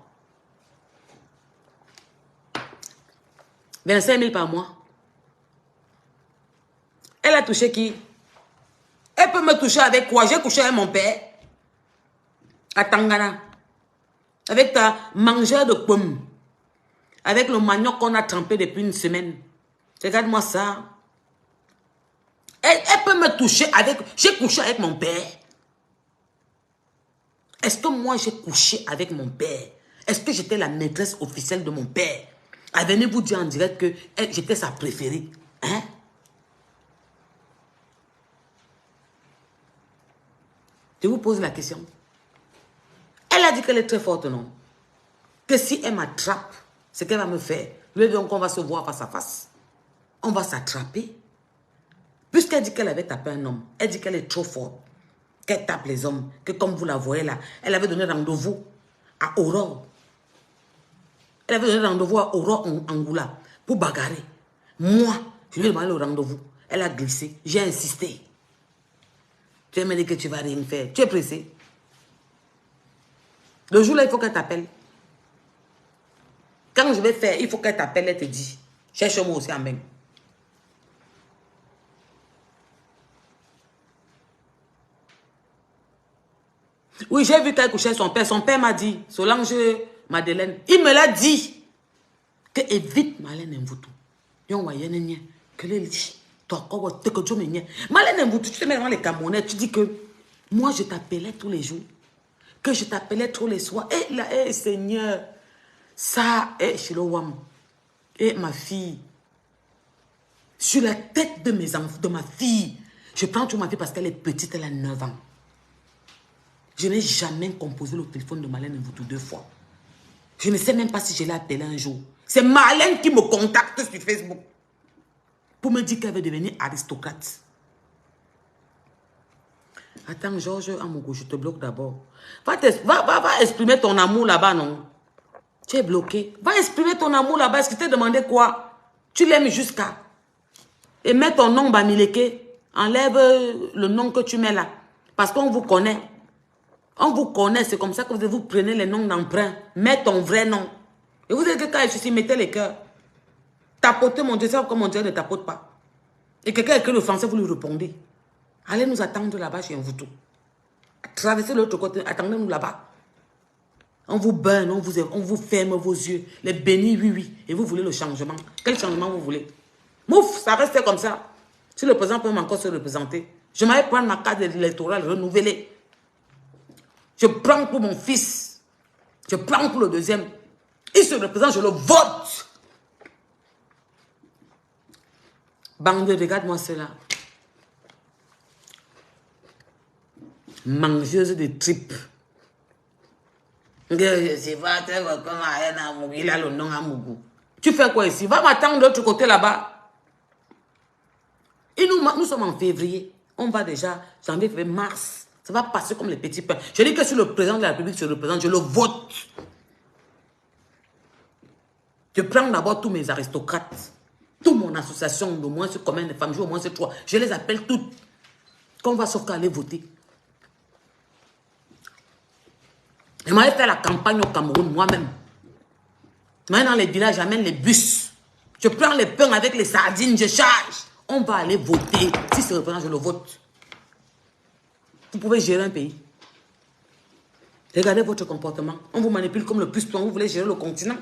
25 000 par mois. Elle a touché qui? Elle peut me toucher avec quoi? J'ai couché avec mon père. À Tangana. Avec ta mangeur de pommes. Avec le manioc qu'on a trempé depuis une semaine. Regarde-moi ça. Elle peut me toucher avec... J'ai couché avec mon père. Est-ce que moi j'ai couché avec mon père? Est-ce que j'étais la maîtresse officielle de mon père? Elle venait vous dire en direct que j'étais sa préférée. Hein? Je vous pose la question. Elle a dit qu'elle est très forte, non? Que si elle m'attrape, ce qu'elle va me faire, lui donc on va se voir face à face. On va s'attraper. Puisqu'elle dit qu'elle avait tapé un homme, elle dit qu'elle est trop forte, qu'elle tape les hommes, que comme vous la voyez là, elle avait donné rendez-vous à Aurore. Elle avait donné rendez-vous à Aurore Angoula pour bagarrer. Moi, je lui ai demandé le rendez-vous. Elle a glissé. J'ai insisté. Tu vas me dire que tu ne vas rien faire. Tu es pressé. Le jour-là, il faut qu'elle t'appelle. Quand je vais faire, il faut qu'elle t'appelle, elle te dit. Cherche-moi aussi en même. Oui, j'ai vu qu'elle couchait son père. Son père m'a dit, Solange Madeleine, il me l'a dit. Que évite Marlène Mvoutou. Que les lits. Marlène Mvoutou, tu te mets devant les Camerounais, tu dis que moi je t'appelais tous les jours. Que je t'appelais tous les soirs. Et là, Seigneur, ça, Shilowam, et ma fille, sur la tête de mes enfants, de ma fille, je prends toujours ma fille parce qu'elle est petite, elle a 9 ans. Je n'ai jamais composé le téléphone de Marlène Mvoutou 2 fois. Je ne sais même pas si je l'ai appelé un jour. C'est Marlène qui me contacte sur Facebook pour me dire qu'elle veut devenir aristocrate. Attends, Georges Amougou, je te bloque d'abord. Va exprimer ton amour là-bas, non? Tu es bloqué. Va exprimer ton amour là-bas. Est-ce que tu t'es demandé quoi? Tu l'aimes jusqu'à. Et mets ton nom, Bamileke. Enlève le nom que tu mets là. Parce qu'on vous connaît. On vous connaît. C'est comme ça que vous prenez les noms d'emprunt. Mets ton vrai nom. Et vous êtes que quand je suis, mettez les cœurs. Tapotez mon Dieu. C'est pourquoi mon Dieu ne tapote pas. Et quelqu'un écrit le français, vous lui répondez. Allez nous attendre là-bas chez Mvoutou. Traversez l'autre côté. Attendez-nous là-bas. On vous burn, on vous ferme vos yeux. Les bénis, oui, oui. Et vous voulez le changement. Quel changement vous voulez? Mouf, ça reste comme ça. Si le président peut encore se représenter, je m'allais prendre ma carte électorale renouvelée. Je prends pour mon fils. Je prends pour le deuxième. Il se représente, je le vote. Bande, regarde-moi cela. Mangeuse de tripes. Il a le nom à Mougou. Tu fais quoi ici? Va m'attendre de l'autre côté là-bas. Et nous sommes en février. On va déjà, janvier, février, mars. Ça va passer comme les petits pains. Je dis que si le président de la République se représente, je le vote. Je prends d'abord tous mes aristocrates, toute mon association, de moins c'est combien de femmes, au moins c'est 3. Je les appelle toutes. Qu'on va sauf qu'à aller voter. Je m'avais fait la campagne au Cameroun moi-même. Maintenant dans les villages, j'amène les bus. Je prends les pains avec les sardines, je charge. On va aller voter. Si c'est représent, je le vote. Vous pouvez gérer un pays. Regardez votre comportement. On vous manipule comme le plus souvent. Vous voulez gérer le continent.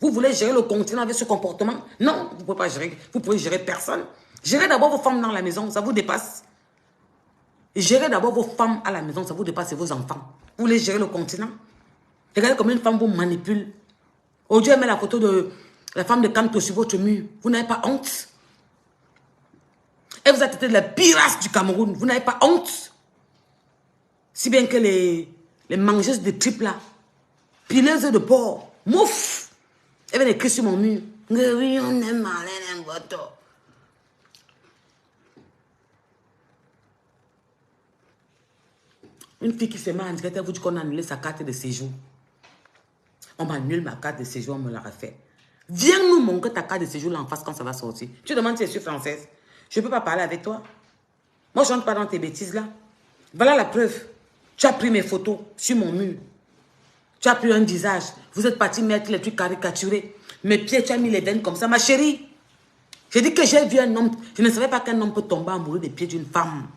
Vous voulez gérer le continent avec ce comportement? Non, vous ne pouvez pas gérer. Vous pouvez gérer personne. Gérez d'abord vos femmes dans la maison, ça vous dépasse. Gérez d'abord vos femmes à la maison, ça vous dépasse et vos enfants. Vous voulez gérer le continent? Regardez combien de femmes vous manipulent. Aujourd'hui, elle met la photo de la femme de Kanto sur votre mur. Vous n'avez pas honte? Et vous êtes de la pire race du Cameroun. Vous n'avez pas honte? Si bien que les mangeuses de tripes là, pileuses de porc, mouf, elles viennent écrire sur mon mur. Oui, on aime Marlène Mboto. Une fille qui se met en direct, elle vous dit qu'on a annulé sa carte de séjour. On m'annule ma carte de séjour, on me l'a refait. Viens nous montrer ta carte de séjour là en face quand ça va sortir. Tu demandes si je suis française. Je ne peux pas parler avec toi. Moi, je n'entre pas dans tes bêtises là. Voilà la preuve. Tu as pris mes photos sur mon mur. Tu as pris un visage. Vous êtes parti mettre les trucs caricaturés. Mes pieds, tu as mis les veines comme ça. Ma chérie, j'ai dit que j'ai vu un homme. Je ne savais pas qu'un homme peut tomber amoureux des pieds d'une femme.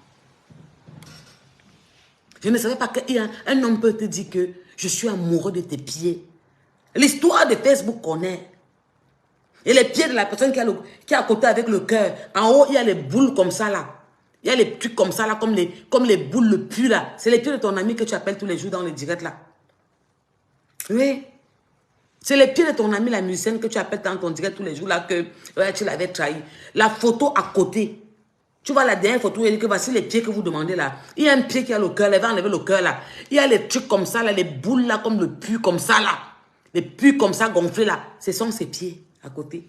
Je ne savais pas qu'un homme peut te dire que je suis amoureux de tes pieds. L'histoire de Facebook connaît. Et les pieds de la personne qui est à côté avec le cœur. En haut, il y a les boules comme ça là. Il y a les trucs comme ça là, comme les boules, le pu là. C'est les pieds de ton ami que tu appelles tous les jours dans les directs là. Oui. C'est les pieds de ton ami, la musicienne que tu appelles dans ton direct tous les jours là, que ouais, tu l'avais trahi. La photo à côté. Tu vois la dernière photo, il dit que voici les pieds que vous demandez là. Il y a un pied qui a le cœur, elle va enlever le cœur là. Il y a les trucs comme ça là, les boules là, comme le pu comme ça là. Les pus comme ça gonflés là. Ce sont ses pieds à côté.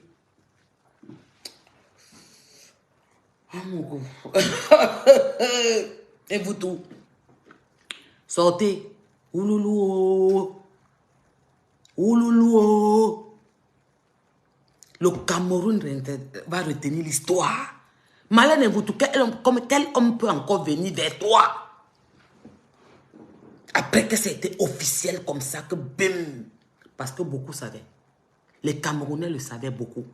Oh mon gros. Et vous tout. Sortez. Ouloulou. Ouloulou. Le Cameroun va retenir l'histoire. Malin et vous tout. Quel homme peut encore venir vers toi? Après que ça a été officiel comme ça, que bim. Parce que beaucoup savaient. Les Camerounais le savaient beaucoup.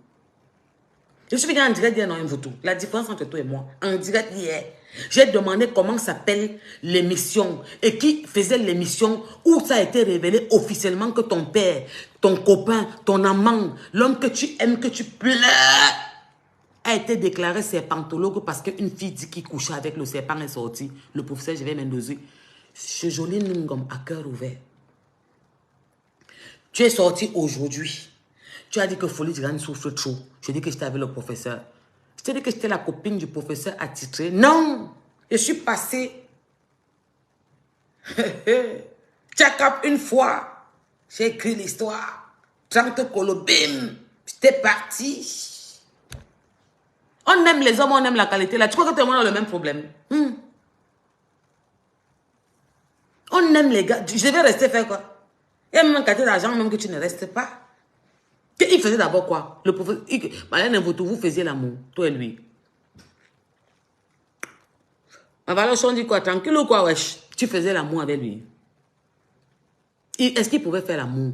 Je suis venu en direct hier, non, une photo. La différence entre toi et moi. En direct hier. J'ai demandé comment s'appelle l'émission. Et qui faisait l'émission où ça a été révélé officiellement que ton père, ton copain, ton amant, l'homme que tu aimes, que tu pleures, a été déclaré serpentologue parce qu'une fille dit qu'il couchait avec le serpent est sorti. Le professeur, je vais m'endoser. Ce joli Nungom à cœur ouvert. Tu es sorti aujourd'hui. Tu as dit que Folie Diran souffre trop. Je dis que j'étais avec le professeur. Je t'ai dit que j'étais la copine du professeur attitré. Non! Je suis passée. Tchakap une fois. J'ai écrit l'histoire. 30 colobim. J'étais parti. On aime les hommes, on aime la qualité. Là, tu crois que tout le monde a le même problème? On aime les gars. Je vais rester faire quoi? Il y a même un quartier d'argent, même que tu ne restes pas. Il faisait d'abord quoi? Le professeur. Vous faisiez l'amour, toi et lui. Ma valeur, on dit quoi? Tranquille ou quoi, wesh? Tu faisais l'amour avec lui. Est-ce qu'il pouvait faire l'amour?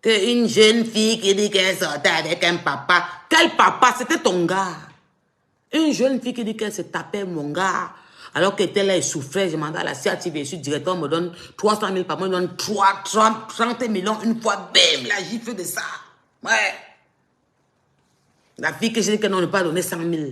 Une jeune fille qui dit qu'elle sortait avec un papa. Quel papa? C'était ton gars. Une jeune fille qui dit qu'elle se tapait mon gars. Alors qu'elle était là, elle souffrait. Je demandais à la CATV, je suis directeur, on me donne 300 000 par mois, on me donne 30 millions une fois, bim, la gifle de ça. Ouais. La fille que j'ai dit qu'elle n'a pas donné 100 000.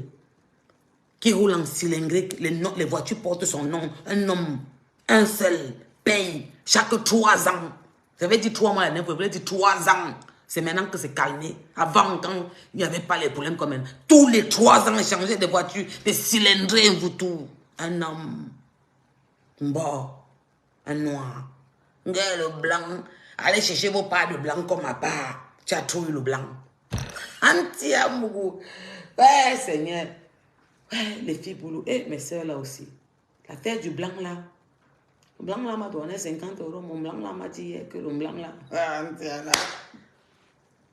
Qui roule en cylindrique, les voitures portent son nom. Un homme, un seul, paye chaque 3 ans. J'avais dit 3 mois l'année, vous voulez dire 3 ans. C'est maintenant que c'est calmé. Avant, quand il n'y avait pas les problèmes comme maintenant. Tous les 3 ans, ils changeaient de voiture, des cylindrés, vous tout. Un homme, bon, un noir, un gars le blanc. Allez chercher vos parts de blanc comme ma part. Tu as trouvé le blanc. Anti-amour. Ouais, Seigneur. Ouais, les filles boulot. Et mes soeurs là aussi. La terre du blanc là. Le blanc là m'a donné 50 €. Mon blanc là m'a dit hier que le blanc là.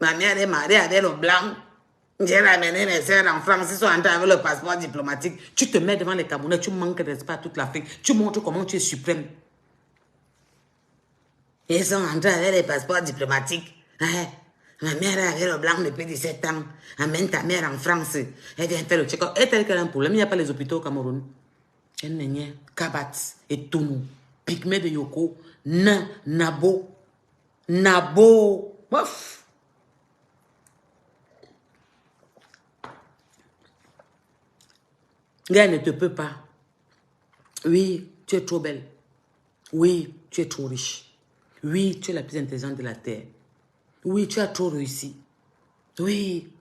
Ma mère est mariée avec le blanc. J'ai ramené mes soeurs en France. Ils sont entrés avec le passeport diplomatique. Tu te mets devant les Camerounais. Tu manques de respect à toute l'Afrique. Tu montres comment tu es suprême. Ils sont entrés avec les passeports diplomatiques. Ouais. Ma mère avait le blanc depuis 17 ans. Amène ta mère en France. Elle vient faire le check-up. Et tel qu'elle a un problème, il n'y a pas les hôpitaux au Cameroun. Elle n'est rien. Kabat et Tounou. Pygmée de Yoko. Nabo. Nabo. Ouf. Elle ne te peut pas. Oui, tu es trop belle. Oui, tu es trop riche. Oui, tu es la plus intelligente de la terre. Oui, tu as trop réussi. Oui.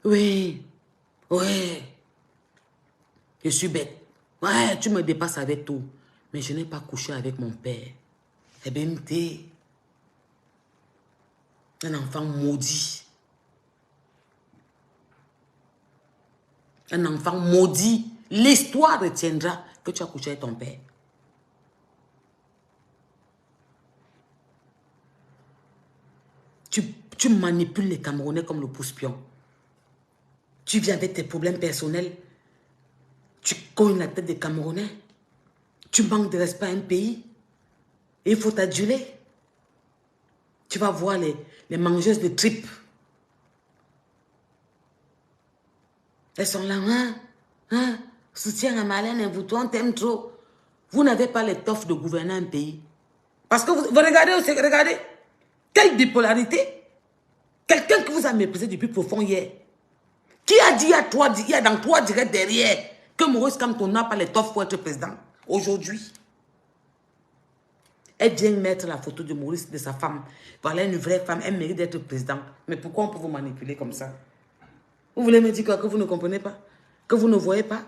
Oui. Oui. Je suis bête. Ouais, tu me dépasses avec tout. Mais je n'ai pas couché avec mon père. Eh bien, t'es un enfant maudit. Un enfant maudit. L'histoire retiendra que tu as couché avec ton père. Tu manipules les Camerounais comme le pouce-pion. Tu viens avec tes problèmes personnels. Tu cognes la tête des Camerounais. Tu manques de respect à un pays. Et il faut t'aduler. Tu vas voir les mangeuses de tripes. Elles sont là, soutien à Marlène et vous, toi, on t'aime trop. Vous n'avez pas l'étoffe de gouverner un pays. Parce que vous regardez aussi, regardez. Quelle bipolarité. Quelqu'un qui vous a méprisé depuis profond hier. Qui a dit il y a dans 3 directs derrière que Maurice Kamto n'a pas l'étoffe pour être président aujourd'hui. Elle vient mettre la photo de Maurice, de sa femme. Voilà une vraie femme, elle mérite d'être président. Mais pourquoi on peut vous manipuler comme ça? Vous voulez me dire quoi? Que vous ne comprenez pas? Que vous ne voyez pas?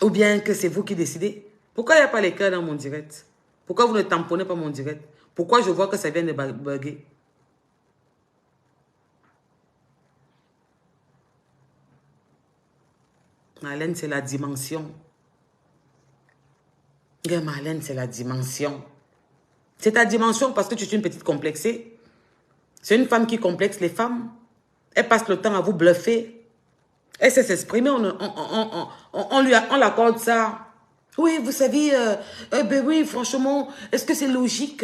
Ou bien que c'est vous qui décidez? Pourquoi il n'y a pas les cœurs dans mon direct? Pourquoi vous ne tamponnez pas mon direct? Pourquoi je vois que ça vient de bugger? Marlène, c'est la dimension. Marlène, c'est la dimension. C'est ta dimension parce que tu es une petite complexée. C'est une femme qui complexe les femmes. Elle passe le temps à vous bluffer. Elle sait s'exprimer, on l'accorde ça. Oui, vous savez, ben oui, franchement, est-ce que c'est logique?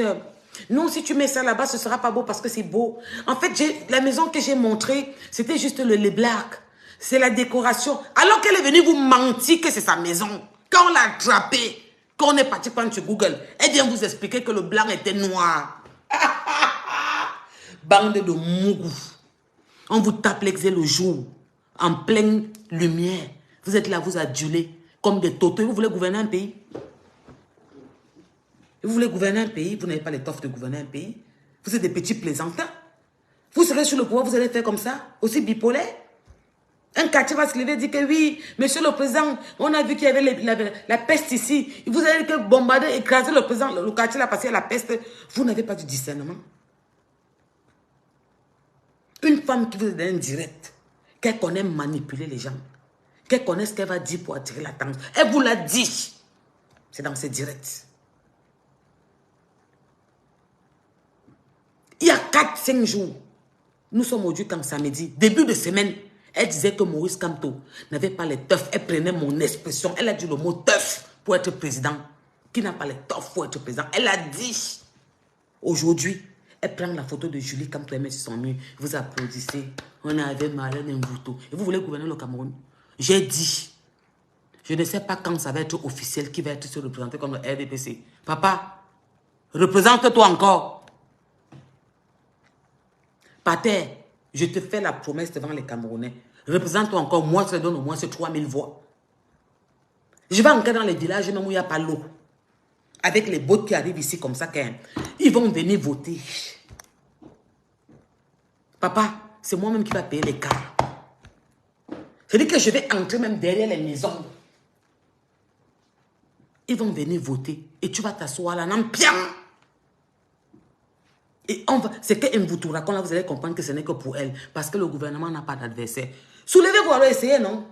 Non, si tu mets ça là-bas, ce sera pas beau parce que c'est beau. En fait, la maison que j'ai montrée, c'était juste les blagues. C'est la décoration. Alors qu'elle est venue vous mentir que c'est sa maison. Quand on l'a attrapée, quand on est parti prendre sur Google, elle vient vous expliquer que le blanc était noir. Bande de mougou. On vous tape l'exé le jour, en pleine lumière. Vous êtes là, vous adulez comme des totaux. Vous voulez gouverner un pays? Vous voulez gouverner un pays? Vous n'avez pas l'étoffe de gouverner un pays. Vous êtes des petits plaisantins. Vous serez sur le pouvoir, vous allez faire comme ça, aussi bipolaire. Un quartier va se lever et dire que oui, monsieur le président, on a vu qu'il y avait la peste ici. Vous allez que bombarder, écraser le président, le quartier là parce qu'il y a la peste. Vous n'avez pas du discernement. Une femme qui vous est indirect, qu'elle connaît manipuler les gens, qu'elle connaît ce qu'elle va dire pour attirer l'attention. Elle vous l'a dit. C'est dans ses directs. Il y a 4-5 jours, nous sommes aujourd'hui quand samedi, début de semaine, elle disait que Maurice Kamto n'avait pas les teufs. Elle prenait mon expression. Elle a dit le mot teuf pour être président. Qui n'a pas les teufs pour être président? Elle a dit. Aujourd'hui, elle prend la photo de Julie Kamto, elle met sur son mur. Vous applaudissez. On avait Marlène Mvuto. Et vous voulez gouverner le Cameroun? J'ai dit. Je ne sais pas quand ça va être officiel, qui va être se représenter comme le RDPC. Papa, représente-toi encore. Pater, je te fais la promesse devant les Camerounais. Représente-toi encore, moi, je te donne au moins 3000 voix. Je vais encore dans les villages, même où il n'y a pas l'eau. Avec les bottes qui arrivent ici comme ça, ils vont venir voter. Papa, c'est moi-même qui va payer les cars. C'est-à-dire que je vais entrer même derrière les maisons. Ils vont venir voter. Et tu vas t'asseoir là, non, bien. Et c'est que Mvoutoura, quand là, vous allez comprendre que ce n'est que pour elle. Parce que le gouvernement n'a pas d'adversaire. Soulevez-vous, alors essayez, non?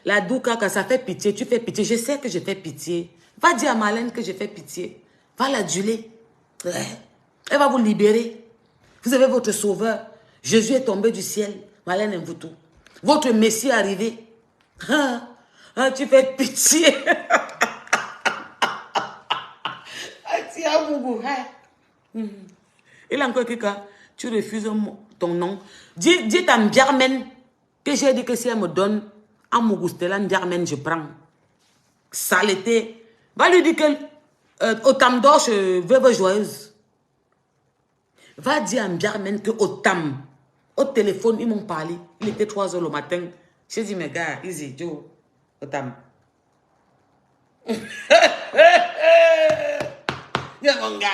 La Douka, ça fait pitié, tu fais pitié. Je sais que je fais pitié. Va dire à Marlène que je fais pitié. Va l'aduler. Ouais. Elle va vous libérer. Vous avez votre sauveur. Jésus est tombé du ciel. Marlène Mvoutou. Votre Messie est arrivé. Tu fais pitié. Il a encore quelqu'un. Tu refuses ton nom. Dis à Ndjarmen que j'ai dit que si elle me donne un Mougustela Ndjarmen, je prends. Saleté. Va lui dire que au Tam d'Orche, veuve joyeuse. Va dire à Ndjarmen que au Tam, au téléphone, ils m'ont parlé. Il était 3 h le matin. J'ai dit, mes gars, easy, Joe, au Tam. Mon gars.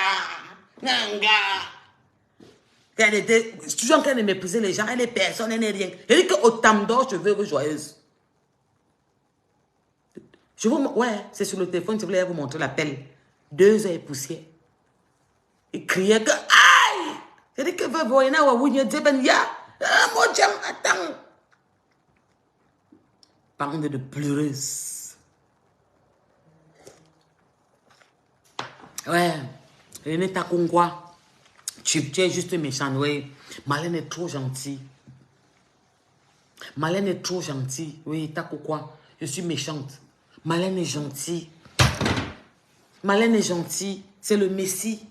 Elle était toujours en train de mépriser les gens, elle est personne, elle n'est rien. Elle dit qu'au Tam d'Orche, je veux joyeuse. Ouais, c'est sur le téléphone, je voulais vous montrer l'appel. 2 heures et poussière. Il criait que, aïe! Elle dit que vous voyez, attends. Bande de pleureuses. Ouais, René Takungwa. Tu es juste méchant, oui. Marlène est trop gentille. Marlène est trop gentille. Oui, Takungwa. Je suis méchante. Marlène est gentille. Marlène est gentille. C'est le Messie.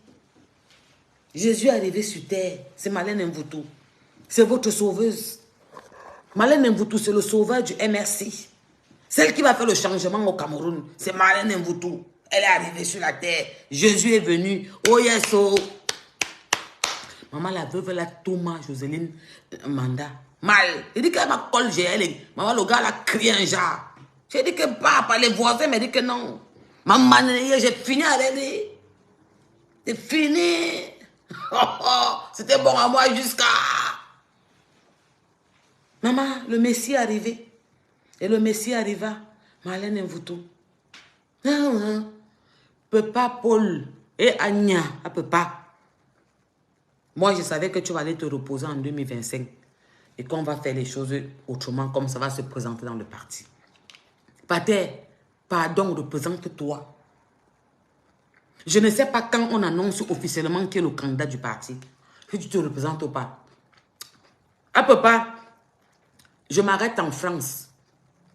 Jésus est arrivé sur terre. C'est Marlène Mvoutou. C'est votre sauveuse. Marlène Mvoutou, c'est le sauveur du MRC. Celle qui va faire le changement au Cameroun. C'est Marlène Mvoutou. Elle est arrivée sur la terre. Jésus est venu. Oh yes, oh. Maman, la veuve, la Thomas, Joseline, Manda. Mal. Il dit qu'elle m'a collé GL. Maman, le gars, elle a crié un genre. J'ai dit que papa, les voisins m'ont dit que non. Maman, j'ai fini avec lui. C'est fini. C'était bon à moi jusqu'à... Maman, le Messie est arrivé. Et le Messie arriva. Marlène Mvoutou. Papa Paul et Anya, à papa. Moi, je savais que tu vas aller te reposer en 2025 et qu'on va faire les choses autrement, comme ça va se présenter dans le parti. Pater, pardon, représente-toi. Je ne sais pas quand on annonce officiellement qui est le candidat du parti. Si tu te représentes ou pas. Ah, papa, je m'arrête en France.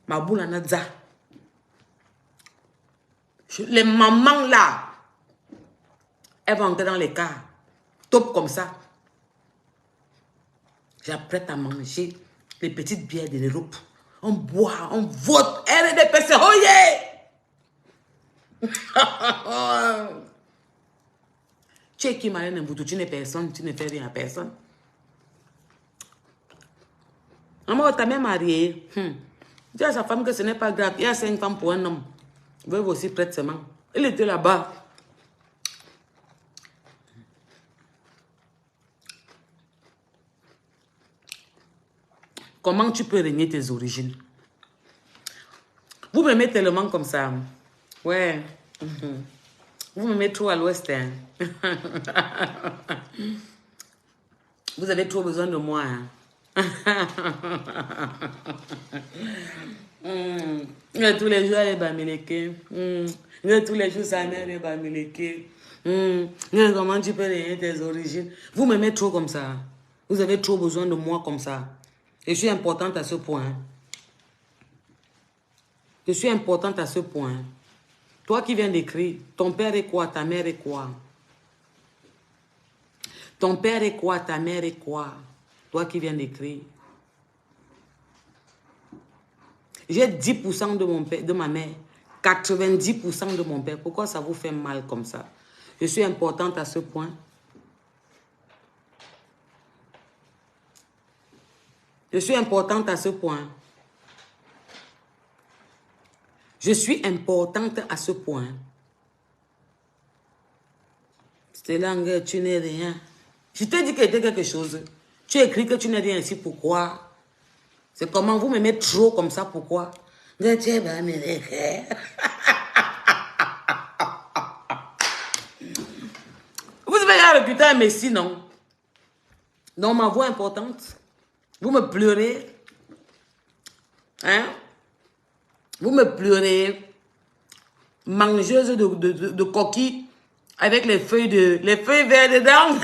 Ma boule en Adza. Les mamans là, elles vont entrer dans les cars. Top comme ça. J'apprête à manger les petites bières de l'Europe. On boit, on vote. RDPC, oh yeah! Tu es qui, Marlène Mvoutou? Tu n'es personne, tu ne fais rien à personne. Maman, ta mère mariée. Dis à sa femme que ce n'est pas grave. Il y a 5 femmes pour un homme. Veuve aussi prête seulement. Il était là-bas. Comment tu peux régner tes origines? Vous m'aimez tellement comme ça. Ouais. Vous m'aimez trop à l'ouest. Hein? Vous avez trop besoin de moi. Hein? Tous les jours, elle est bamileke. Tous les jours, sa mère est bamileke. Comment tu peux régner tes origines? Vous m'aimez trop comme ça. Vous avez trop besoin de moi comme ça. Je suis importante à ce point. Je suis importante à ce point. Toi qui viens d'écrire, ton père est quoi? Ta mère est quoi? Ton père est quoi? Ta mère est quoi? Toi qui viens d'écrire. J'ai 10% de mon père, de ma mère. 90% de mon père. Pourquoi ça vous fait mal comme ça? Je suis importante à ce point. Je suis importante à ce point. Je suis importante à ce point. C'est là que tu n'es rien. Je t'ai dit que c'était quelque chose. Tu écris que tu n'es rien ici. Pourquoi? C'est comment vous m'aimez trop comme ça. Pourquoi? vais y aller recruter un messie, non? Non, ma voix importante. Vous me pleurez. Hein? Vous me pleurez. Mangeuse de coquilles avec les feuilles vertes dedans.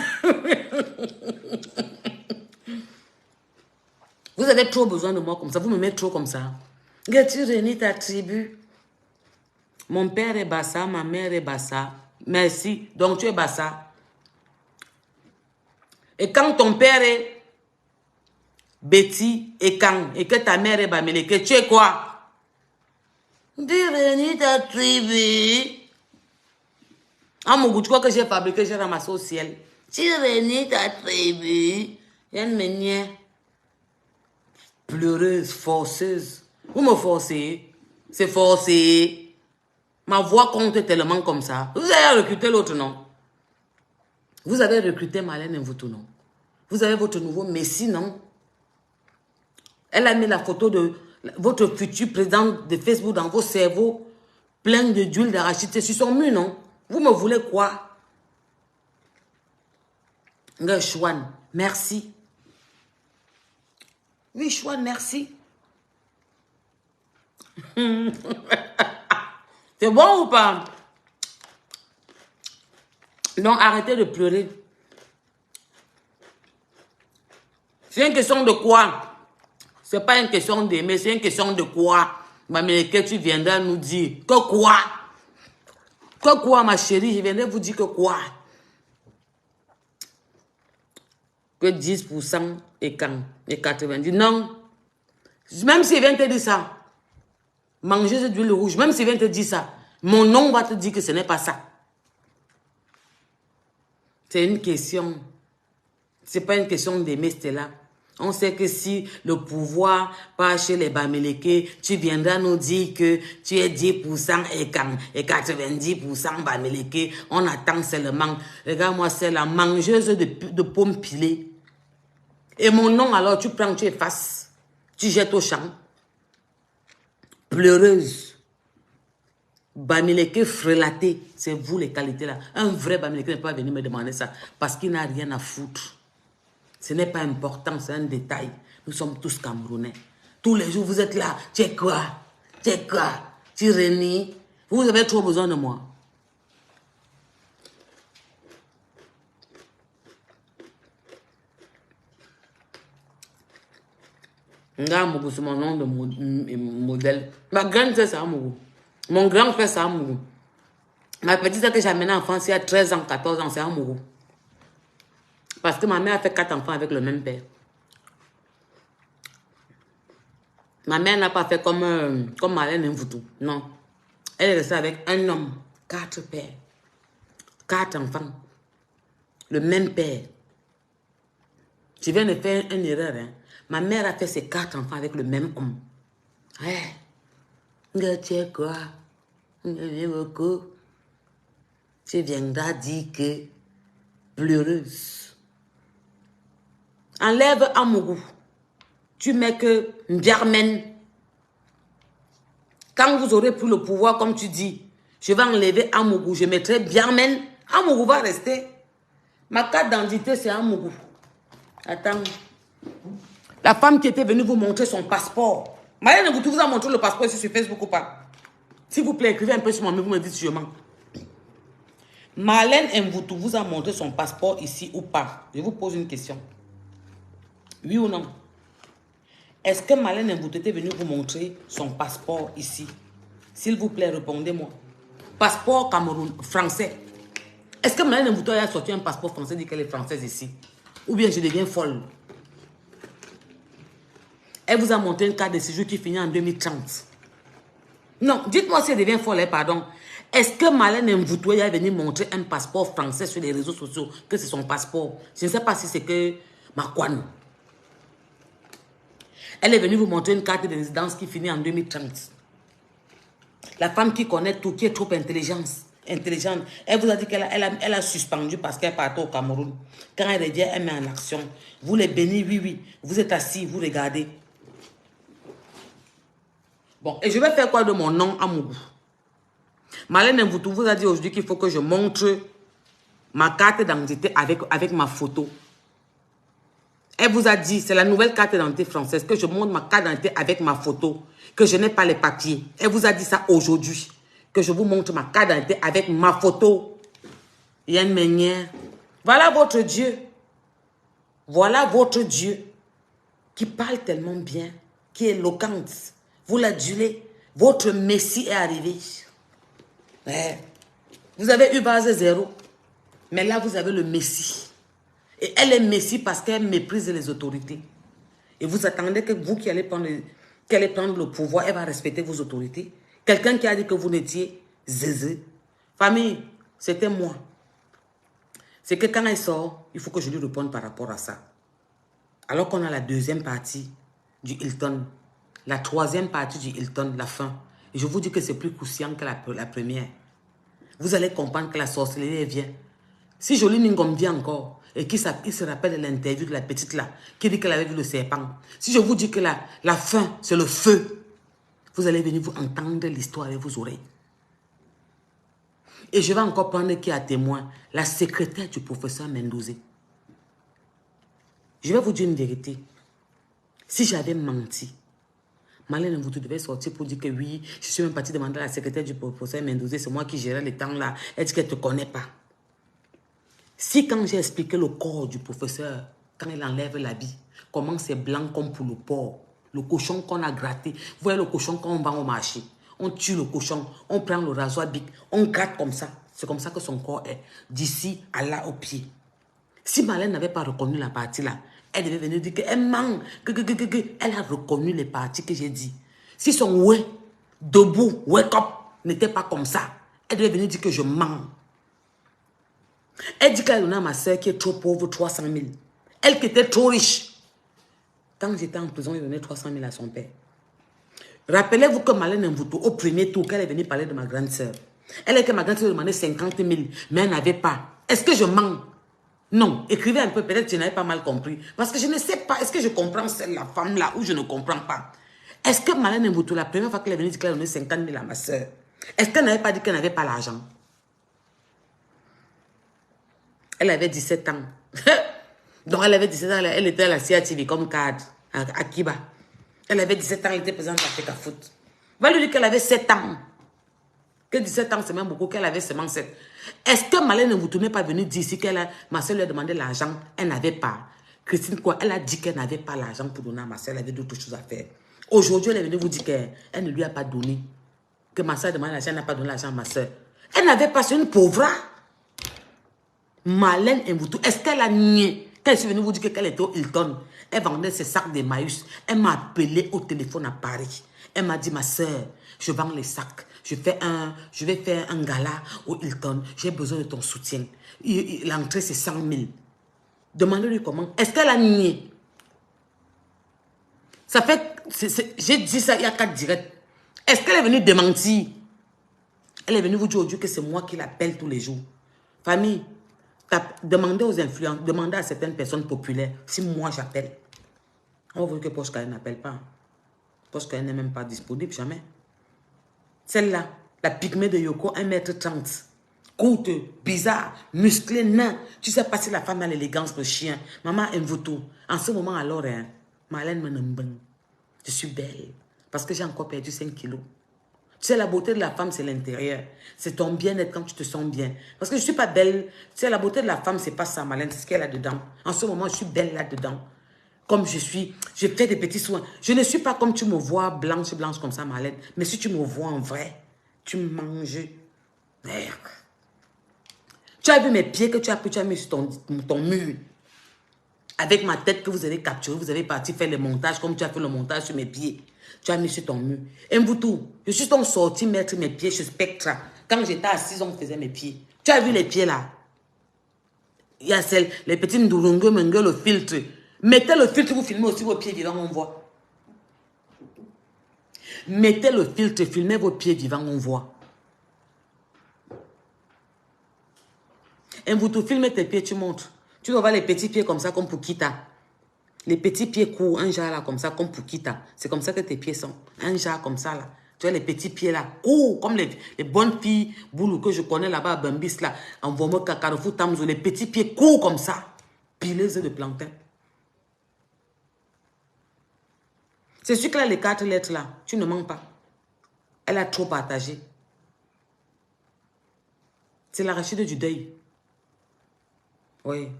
Vous avez trop besoin de moi comme ça. Vous me mettez trop comme ça. Tu réunis ta tribu. Mon père est Bassa, ma mère est Bassa. Merci. Donc tu es Bassa. Et quand ton père est Betty et que ta mère est Bamileke, tu es quoi? Tu réunis ta tribu. En Mougou, tu crois que j'ai fabriqué, j'ai ramassé au ciel. Tu réunis ta tribu. Il y a une manière pleureuse, forceuse. Vous me forcez. C'est forcé. Ma voix compte tellement comme ça. Vous avez recruté l'autre, non? Vous avez recruté Marlène Mvoutou, non? Vous avez votre nouveau messie, non? Elle a mis la photo de votre futur président de Facebook dans vos cerveaux pleins d'huile d'arachide. C'est sur son mur, non? Vous me voulez quoi? Chouane, merci. Oui, Chouane, merci. C'est bon ou pas? Donc, arrêtez de pleurer. C'est une question de quoi? C'est pas une question d'aimer, c'est une question de quoi? Mais que tu viendras nous dire? Que quoi? Que quoi, ma chérie? Je viendrai vous dire que quoi? Que 10% et quand? Et 90%. Non. Même s'il vient te dire ça, manger d'huile rouge, même s'il vient te dire ça, mon nom va te dire que ce n'est pas ça. C'est une question. C'est pas une question d'aimer Stella. On sait que si le pouvoir passe chez les Bamileke, tu viendras nous dire que tu es 10% et 90% Bamileke. On attend seulement. Regarde-moi, c'est la mangeuse de pommes pilées. Et mon nom, alors, tu prends, tu effaces. Tu jettes au champ. Pleureuse. Bamileke frelaté. C'est vous les qualités là. Un vrai Bamileke n'est pas venu me demander ça parce qu'il n'a rien à foutre. Ce n'est pas important, c'est un détail. Nous sommes tous Camerounais. Tous les jours, vous êtes là. Tu es quoi? Tu es quoi? Tu réunis? Vous avez trop besoin de moi. Ngamougou, c'est mon nom de modèle. Ma grande c'est ça, Mougou. Mon grand frère, c'est Mougou. Ma petite que j'ai amenée en France il y a 13 ans, 14 ans, c'est Mougou. Parce que ma mère a fait 4 enfants avec le même père. Ma mère n'a pas fait comme Marlène Mvoutou. Non. Elle est restée avec un homme, 4 pères, 4 enfants. Le même père. Tu viens de faire une erreur. Hein? Ma mère a fait ses 4 enfants avec le même homme. Ouais. Tu es quoi? Tu viendras dire que pleureuse. Enlève Amougou. Tu mets que Mbiarmen. Quand vous aurez pris le pouvoir, comme tu dis, je vais enlever Amougou. Je mettrai Mbiarmen. Amougou va rester. Ma carte d'identité, c'est Amougou. Attends. La femme qui était venue vous montrer son passeport. Marlène Mvoutou vous a montré le passeport ici sur Facebook ou pas? S'il vous plaît, écrivez un peu sur moi, mais vous me dites si je mens. Marlène Mvoutou vous a montré son passeport ici ou pas? Je vous pose une question. Oui ou non? Est-ce que Marlène Mvoutou était venue vous montrer son passeport ici? S'il vous plaît, répondez-moi. Passeport Cameroun, français. Est-ce que Marlène Mvoutou a sorti un passeport français, dit qu'elle est française ici? Ou bien je deviens folle? Elle vous a montré une carte de séjour qui finit en 2030. Non, dites-moi si elle devient folle, hein, pardon. Est-ce que Marlène Mvoutou est venue montrer un passeport français sur les réseaux sociaux, que c'est son passeport? Je ne sais pas si c'est que Makwan. Elle est venue vous montrer une carte de résidence qui finit en 2030. La femme qui connaît tout, qui est trop intelligente, elle vous a dit qu'elle a suspendu parce qu'elle partait au Cameroun. Quand elle revient, elle met en action. Vous les bénissez, oui, oui. Vous êtes assis, vous regardez. Bon, et je vais faire quoi de mon nom à Mougou? Marlène Mvoutou vous a dit aujourd'hui qu'il faut que je montre ma carte d'identité avec ma photo. Elle vous a dit, c'est la nouvelle carte d'identité française, que je montre ma carte d'identité avec ma photo, que je n'ai pas les papiers. Elle vous a dit ça aujourd'hui, que je vous montre ma carte d'identité avec ma photo. Il y a une manière. Voilà votre Dieu. Voilà votre Dieu qui parle tellement bien, qui est éloquente. Vous l'adulez. Votre Messie est arrivé. Ouais. Vous avez eu base 0, mais là vous avez le Messie. Et elle est Messie parce qu'elle méprise les autorités. Et vous attendez que vous qui allez prendre le pouvoir, elle va respecter vos autorités. Quelqu'un qui a dit que vous n'étiez zézé. Famille, c'était moi. C'est que quand elle sort, il faut que je lui réponde par rapport à ça. Alors qu'on a la deuxième partie du Hilton, la troisième partie du Hilton, la fin. Et je vous dis que c'est plus croustillant que la première. Vous allez comprendre que la sorcellerie vient. Si Jolie Ningom vient encore, et qu'il se rappelle de l'interview de la petite là, qui dit qu'elle avait vu le serpent. Si je vous dis que la fin, c'est le feu, vous allez venir vous entendre l'histoire avec vos oreilles. Et je vais encore prendre qui a témoin, la secrétaire du professeur Mendozé. Je vais vous dire une vérité. Si j'avais menti, Marlène Mvuto devait sortir pour dire que oui, je suis même partie demander à la secrétaire du professeur Mendozé, c'est moi qui gérais le temps là. Elle dit qu'elle ne te connaît pas. Si quand j'ai expliqué le corps du professeur, quand il enlève l'habit, comment c'est blanc comme pour le porc, le cochon qu'on a gratté, vous voyez le cochon quand on va au marché, on tue le cochon, on prend le rasoir bic, on gratte comme ça. C'est comme ça que son corps est, d'ici à là au pied. Si Marlène n'avait pas reconnu la partie là, elle devait venir dire qu'elle ment, elle a reconnu les parties que j'ai dit. Si son ouais, debout, wake up, n'était pas comme ça, elle devait venir dire que je mens. Elle dit qu'elle a donné à ma soeur qui est trop pauvre 300 000. Elle qui était trop riche. Quand j'étais en prison, il donnait 300 000 à son père. Rappelez-vous que Marlène Mvuto, au premier tour, qu'elle est venue parler de ma grande soeur. Elle est que ma grande soeur demandait 50 000, mais elle n'avait pas. Est-ce que je mens? Non. Écrivez un peu, peut-être que tu n'avais pas mal compris. Parce que je ne sais pas, est-ce que je comprends la femme là ou je ne comprends pas? Est-ce que Marlène Mvuto, la première fois qu'elle est venue dire qu'elle a donné 50 000 à ma soeur, est-ce qu'elle n'avait pas dit qu'elle n'avait pas l'argent? Elle avait 17 ans. Donc, elle avait 17 ans, elle était à la CATV comme cadre, à Kiba. Elle avait 17 ans, elle était présente à Africa Foot. Va lui dire qu'elle avait 7 ans. Que 17 ans, c'est même beaucoup, qu'elle avait seulement 7. Est-ce que Marlène ne vous tournez pas venir dire ici qu'elle ma soeur lui a demandé l'argent, elle n'avait pas. Christine, quoi, elle a dit qu'elle n'avait pas l'argent pour donner à ma soeur, elle avait d'autres choses à faire. Aujourd'hui, elle est venue vous dire qu'elle ne lui a pas donné. Que ma soeur demande l'argent, elle n'a pas donné l'argent à ma soeur. Elle n'avait pas, c'est une pauvre. Marlène Mvuto, est-ce qu'elle a nié? Quand je suis venue vous dire qu'elle était au Hilton, elle vendait ses sacs de maïs. Elle m'a appelé au téléphone à Paris. Elle m'a dit, ma soeur, je vends les sacs. Je vais faire un gala au Hilton. J'ai besoin de ton soutien. L'entrée, c'est 100 000. Demandez-lui comment. Est-ce qu'elle a nié? Ça fait... J'ai dit ça il y a 4 directs. Est-ce qu'elle est venue démentir? Elle est venue vous dire aujourd'hui que c'est moi qui l'appelle tous les jours. Famille, demandez aux influents, demandez à certaines personnes populaires si moi j'appelle. On voit que Poche Cahen n'appelle pas. Poche Cahen n'est même pas disponible, jamais. Celle-là, la pygmée de Yoko, 1,30 m. Courte, bizarre, musclée, nain. Tu sais pas si la femme a l'élégance de chien. Maman Mvuto. En ce moment, alors, hein, Marlène me n'aime. Je suis belle. Parce que j'ai encore perdu 5 kilos. Tu sais, la beauté de la femme, c'est l'intérieur. C'est ton bien-être quand tu te sens bien. Parce que je ne suis pas belle. Tu sais, la beauté de la femme, c'est pas ça, Marlène. C'est ce qu'elle a dedans. En ce moment, je suis belle là-dedans. Comme je suis, je fais des petits soins. Je ne suis pas comme tu me vois, blanche comme ça, Marlène. Mais si tu me vois en vrai, tu manges. Merde. Tu as vu mes pieds que tu as mis sur ton mur. Avec ma tête que vous avez capturée, vous avez parti faire le montage comme tu as fait le montage sur mes pieds. Tu as mis sur ton mur. Et Mvuto, je suis donc sorti mettre mes pieds chez Spectra. Quand j'étais assise, on faisait mes pieds. Tu as vu les pieds là? Il y a les petits ndurungue, le filtre. Mettez le filtre, vous filmez aussi vos pieds vivants, on voit. Mettez le filtre, filmez vos pieds vivants, on voit. Et Mvuto, filmez tes pieds, tu montres. Tu dois voir les petits pieds comme ça, comme pour Kita. Les petits pieds courts, un genre là, comme ça, comme pour Kita. C'est comme ça que tes pieds sont. Un genre comme ça là. Tu as les petits pieds là, cours, comme les bonnes filles boulou que je connais là-bas à Bambis là, en Vomo, Carrefour, Tamzo, les petits pieds courts comme ça, pileuse de plantain. C'est sûr qu'elle a les 4 lettres là, tu ne mens pas. Elle a trop partagé. C'est l'arachide du deuil. Oui.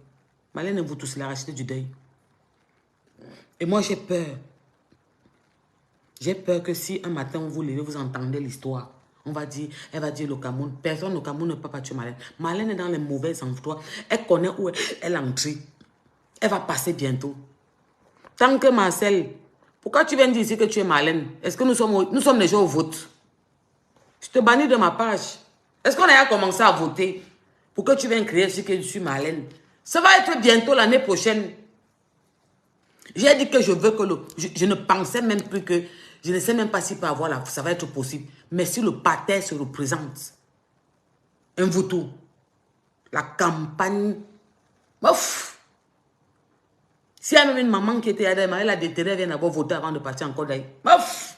Malène vous tous, c'est l'arachide du deuil. Et moi j'ai peur. J'ai peur que si un matin vous vous levez, vous entendez l'histoire. On va dire, elle va dire le Cameroun. Personne au Cameroun ne peut pas tuer Malène. Malène est dans les mauvais endroits. Elle connaît où elle est entrée. Elle va passer bientôt. Tant que Marcel, pourquoi tu viens dire ici que tu es Malène? Est-ce que nous sommes déjà au vote? Je te bannis de ma page. Est-ce qu'on a commencé à voter pour que tu viennes créer ce que je suis Malène? Ça va être bientôt l'année prochaine. J'ai dit que je veux que je ne pensais même plus que... Je ne sais même pas si peut avoir là, ça va être possible. Mais si le parterre se représente, un voto, la campagne... Ouf! S'il y a même une maman qui était à elle a déterré, elle vient d'abord voter avant de partir encore d'ailleurs. Ouf!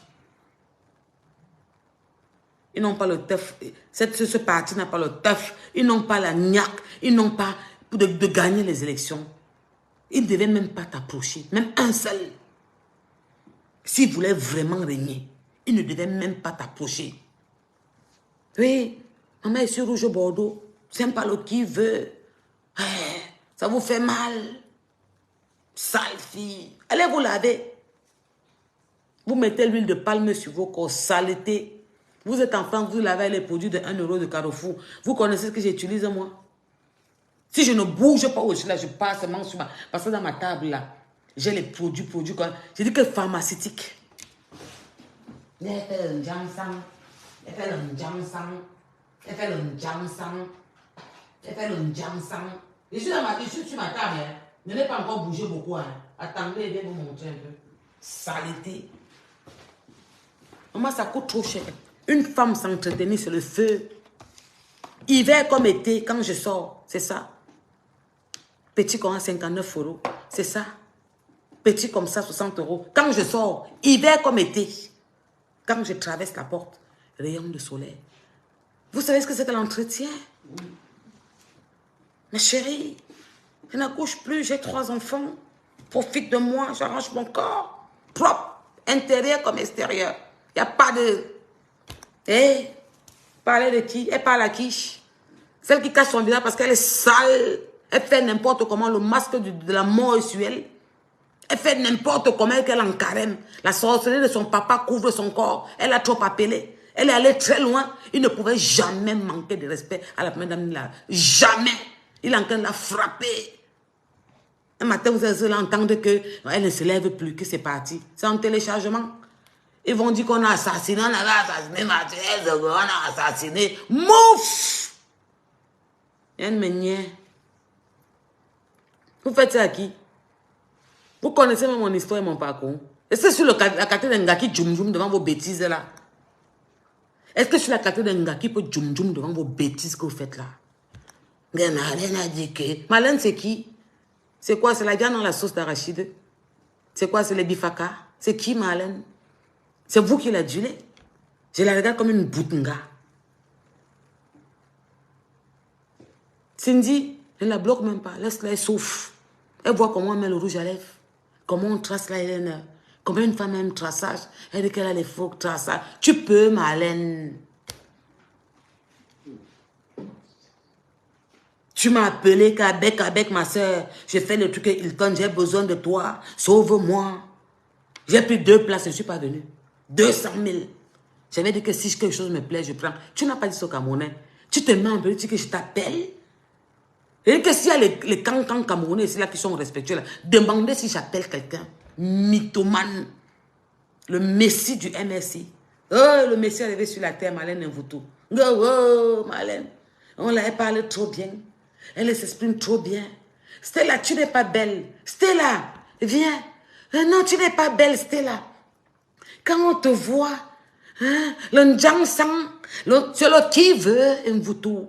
Ils n'ont pas le teuf. Ce parti n'a pas le teuf. Ils n'ont pas la niaque. Ils n'ont pas de gagner les élections. Ils ne devaient même pas t'approcher. Même un seul. S'ils voulaient vraiment régner, ils ne devaient même pas t'approcher. Oui, maman est sur rouge Bordeaux. C'est pas le qui veut. Ça vous fait mal. Sale fille. Allez vous laver. Vous mettez l'huile de palme sur vos corps. Saleté. Vous êtes en France, vous lavez les produits de 1 € de Carrefour. Vous connaissez ce que j'utilise moi? Si je ne bouge pas aussi là, je passe seulement sur ma... Parce que dans ma table là, j'ai les produits. J'ai dit que pharmaceutique. Je suis sur ma table. Hein. Ne l'ai pas encore bougé beaucoup. Hein. Attendez, je vais vous montrer un peu. Saleté. Maman, ça coûte trop cher. Une femme s'entretenir, c'est le feu. Hiver comme été, quand je sors, c'est ça. Petit comme 59 €, c'est ça. Petit comme ça, 60 €. Quand je sors, hiver comme été, quand je traverse la porte, rayon de soleil. Vous savez ce que c'est que l'entretien? Ma chérie, je n'accouche plus, j'ai 3 enfants. Profite de moi, j'arrange mon corps. Propre, intérieur comme extérieur. Il n'y a pas de... Eh, parler de qui? Elle parle à qui? Celle qui cache son visage parce qu'elle est sale. Elle fait n'importe comment, le masque de la mort est sur elle. Elle fait n'importe comment, qu'elle en carême. La sorcellerie de son papa couvre son corps. Elle a trop appelé. Elle est allée très loin. Il ne pouvait jamais manquer de respect à la première dame là. Jamais. Il est en train de la frapper. Un matin, vous allez entendre qu'elle ne se lève plus, que c'est parti. C'est en téléchargement. Ils vont dire qu'on a assassiné, on a assassiné. Mouf! Vous faites ça à qui? Vous connaissez même mon histoire et mon parcours. Est-ce que sur la carte d'un gars qui djoum devant vos bêtises là? Est-ce que sur la carte d'un gars qui peut djoum devant vos bêtises que vous faites là? Malène a dit que... Malène c'est qui? C'est quoi? C'est la viande dans la sauce d'arachide? C'est quoi? C'est les bifaka? C'est qui Malène? C'est vous qui l'adulez. Je la regarde comme une boutunga. Cindy, je ne la bloque même pas. Laisse-la, elle souffre. Elle voit comment on met le rouge à lèvres. Comment on trace l'eyeliner. Comment une femme a un traçage. Elle dit qu'elle a les faux traçages. Tu peux, Malène. Tu m'as appelé qu'avec ma soeur. J'ai fait le truc Hilton. J'ai besoin de toi. Sauve-moi. J'ai pris 2 places. Je ne suis pas venue. 200 000. J'avais dit que si quelque chose me plaît, je prends. Tu n'as pas dit ça au Camerounais. Tu te mets en peu, tu dis que je t'appelle. Et que s'il y a les cancans camerounais là qui sont respectueux, là, demandez si j'appelle quelqu'un. Mythomane. Le messie du MSI. Oh, le messie arrivé sur la terre, Malène Nvutu. Oh, Malène. On l'avait parlé trop bien. Elle s'exprime trop bien. Stella, tu n'es pas belle. Stella, viens. Non, tu n'es pas belle, Stella. Quand on te voit, hein, le Ndjangsang, c'est le qui veut, Mvutu.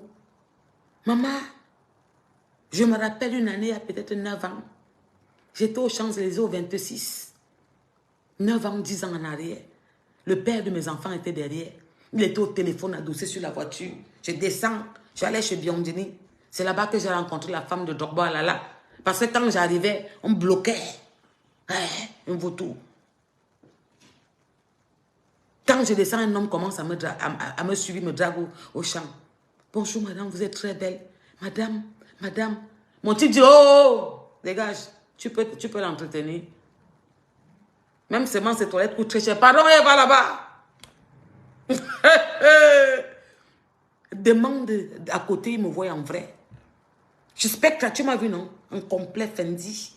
Maman, je me rappelle une année, il y a peut-être 9 ans. J'étais aux Champs-Élysées au 26. 9 ans, 10 ans en arrière. Le père de mes enfants était derrière. Il était au téléphone adossé sur la voiture. Je descends, j'allais chez Biondini. C'est là-bas que j'ai rencontré la femme de Drogba Lala. Parce que quand j'arrivais, on me bloquait. Un vautour. Quand je descends, un homme commence à me suivre, me drague au champ. Bonjour madame, vous êtes très belle. Madame, madame. Mon type dit, oh, dégage, tu peux l'entretenir. Même seulement ces toilettes coûtent très cher. Pardon, elle va là-bas. Demande à côté, il me voit en vrai. Je spectre, tu m'as vu, non? Un complet Fendi.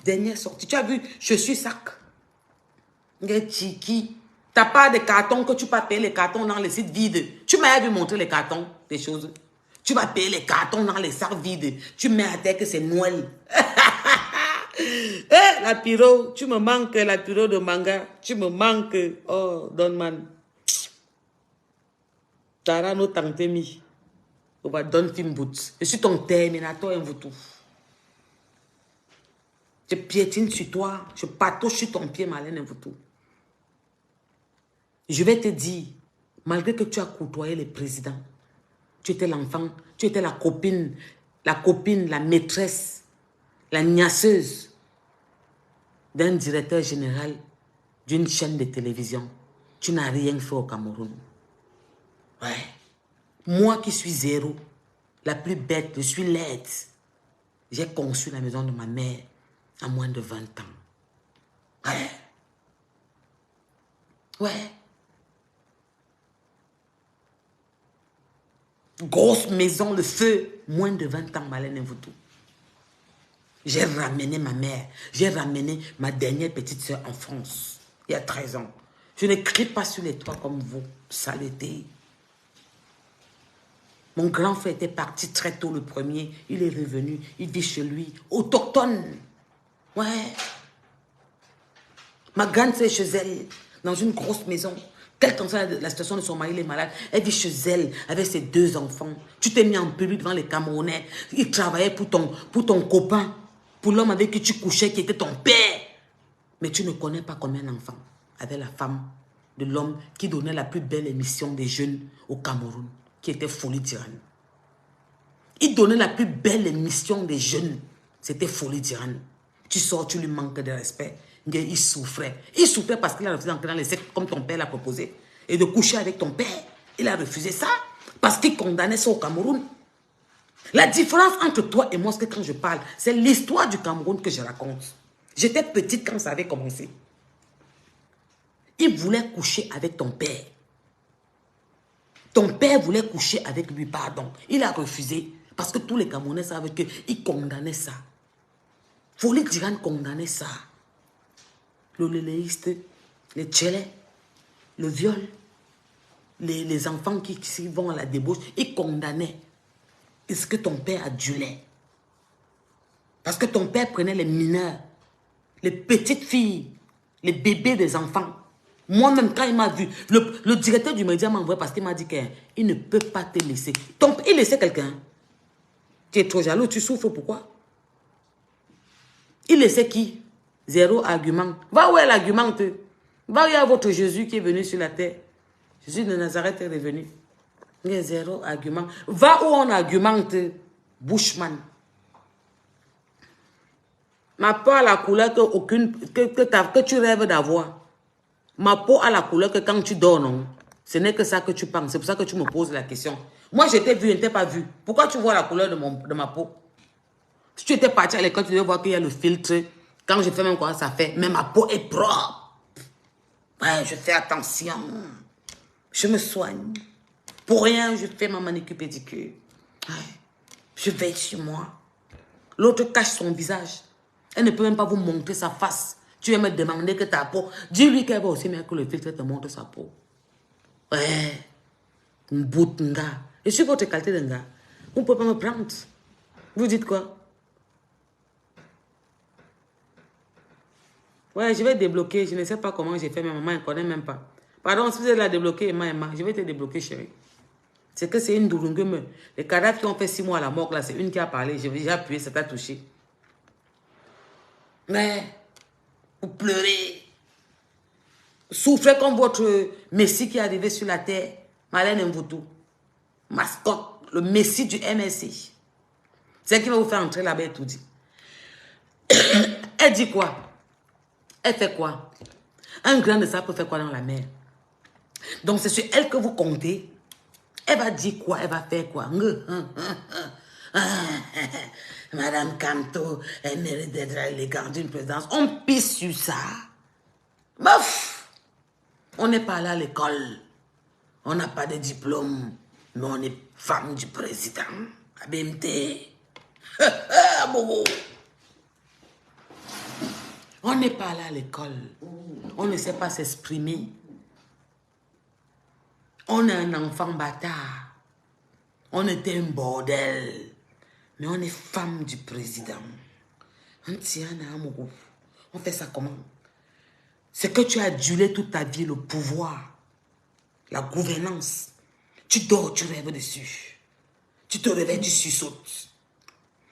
Dernière sortie. Tu as vu, je suis sac. Tchiki. T'as pas de cartons que tu peux payer les cartons dans les sites vides. Tu m'as vu montrer les cartons, des choses. Tu vas payer les cartons dans les sacs vides. Tu mets à terre que c'est Noël. Eh, la pyro, tu me manques, la pyro de manga. Tu me manques. Oh, Donman. T'auras nos tantemi. On va donner film boot. Je suis ton terminateur, un vautour. Je piétine sur toi. Je patauge sur ton pied, malin, un vautour. Je vais te dire, malgré que tu as côtoyé les présidents, tu étais l'enfant, tu étais la copine, la maîtresse, la niaiseuse d'un directeur général d'une chaîne de télévision. Tu n'as rien fait au Cameroun. Ouais. Moi qui suis zéro, la plus bête, je suis laide. J'ai conçu la maison de ma mère à moins de 20 ans. Ouais. Ouais. Grosse maison, le feu, moins de 20 ans, Malène Vautour. J'ai ramené ma mère, j'ai ramené ma dernière petite soeur en France, il y a 13 ans. Je ne crie pas sur les toits comme vous, saleté. Mon grand frère était parti très tôt le premier, il est revenu, il vit chez lui, autochtone. Ouais. Ma grande sœur chez elle, dans une grosse maison. Quand la situation de son mari est malade, elle vit chez elle avec ses 2 enfants. Tu t'es mis en pelure devant les Camerounais. Il travaillait pour ton copain, pour l'homme avec qui tu couchais, qui était ton père. Mais tu ne connais pas combien d'enfants avec la femme de l'homme qui donnait la plus belle émission des jeunes au Cameroun, qui était Folie Tirane. Il donnait la plus belle émission des jeunes. C'était Folie Tirane. Tu sors, tu lui manques de respect. Il souffrait. Il souffrait parce qu'il a refusé d'entrer dans les sectes comme ton père l'a proposé. Et de coucher avec ton père. Il a refusé ça parce qu'il condamnait ça au Cameroun. La différence entre toi et moi, c'est que quand je parle, c'est l'histoire du Cameroun que je raconte. J'étais petite quand ça avait commencé. Il voulait coucher avec ton père. Ton père voulait coucher avec lui, pardon. Il a refusé parce que tous les Camerounais savent qu'il condamnait ça. Folie Tirane condamnait ça. Le léléiste, les tchélés, le viol, les enfants qui vont à la débauche, ils condamnaient. Est-ce que ton père adulait? Parce que ton père prenait les mineurs, les petites filles, les bébés des enfants. Moi-même, quand il m'a vu, le directeur du média m'a envoyé parce qu'il m'a dit qu'il ne peut pas te laisser. Il laissait quelqu'un. Tu es trop jaloux, tu souffres, pourquoi? Il laissait qui? Zéro argument. Va où est l'argument? Va où il y a votre Jésus qui est venu sur la terre. Jésus de Nazareth est revenu. Il y a zéro argument. Va où on argumente. Bushman. Ma peau a la couleur que tu rêves d'avoir. Ma peau a la couleur que quand tu dors, non. Ce n'est que ça que tu penses. C'est pour ça que tu me poses la question. Moi, je t'ai vu, je ne t'ai pas vu. Pourquoi tu vois la couleur de ma peau? Si tu étais parti à l'école, tu devais voir qu'il y a le filtre. Quand je fais même quoi, ça fait. Mais ma peau est propre. Ouais, je fais attention. Je me soigne. Pour rien, je fais ma manicure pédicure. Ouais. Je veille sur moi. L'autre cache son visage. Elle ne peut même pas vous montrer sa face. Tu vas me demander que ta peau. Dis-lui qu'elle va aussi mettre que le filtre te montre sa peau. Ouais. Une bout de gars. Je suis votre qualité de gars. Vous ne pouvez pas me prendre. Vous dites quoi? Ouais, je vais débloquer. Je ne sais pas comment j'ai fait, mais maman ne connaît même pas. Pardon, si vous êtes là débloquer, Emma, je vais te débloquer, chérie. C'est que c'est une doulungue. Les cadavres qui ont fait 6 mois à la mort, là, c'est une qui a parlé. J'ai déjà appuyé, ça t'a touché. Mais, vous pleurez. Souffrez comme votre Messie qui est arrivé sur la terre. Marlène Mvoutou. Mascotte, le Messie du MSI. C'est elle qui va vous faire entrer là-bas et tout dit. Elle dit quoi? Elle fait quoi? Un grain de sable peut faire quoi dans la mer? Donc c'est sur elle que vous comptez. Elle va dire quoi? Elle va faire quoi? Madame Camto, elle mérite d'être élégante d'une présidence. On pisse sur ça. Bof! On n'est pas allé à l'école. On n'a pas de diplôme. Mais on est femme du président. À BMT. On n'est pas allé à l'école. On ne sait pas s'exprimer. On est un enfant bâtard. On était un bordel. Mais on est femme du président. On fait ça comment? C'est que tu as adulé toute ta vie le pouvoir, la gouvernance. Tu dors, tu rêves dessus. Tu te réveilles, tu sursautes.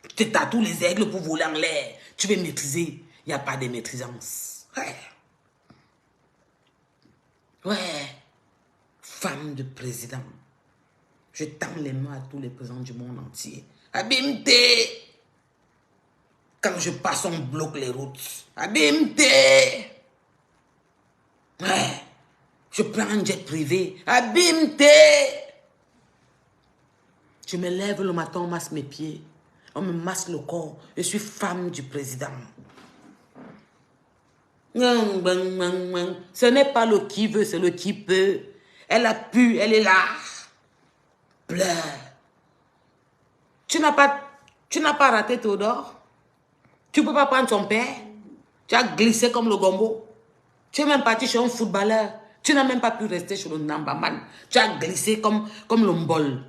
Tu te tatoues les aigles pour voler en l'air. Tu veux maîtriser. Il n'y a pas de maîtrisance. Ouais. Ouais. Femme de président. Je tends les mains à tous les présidents du monde entier. Abimté. Quand je passe, on bloque les routes. Abimté. Ouais. Je prends un jet privé. Abimté. Je me lève le matin, on masse mes pieds. On me masse le corps. Je suis femme du président. Ce n'est pas le qui veut, c'est le qui peut. Elle a pu, elle est là. Pleure. Tu n'as pas raté Théodore. Tu ne peux pas prendre ton père. Tu as glissé comme le gombo. Tu es même parti chez un footballeur. Tu n'as même pas pu rester chez le Nambaman. Tu as glissé comme le mbol.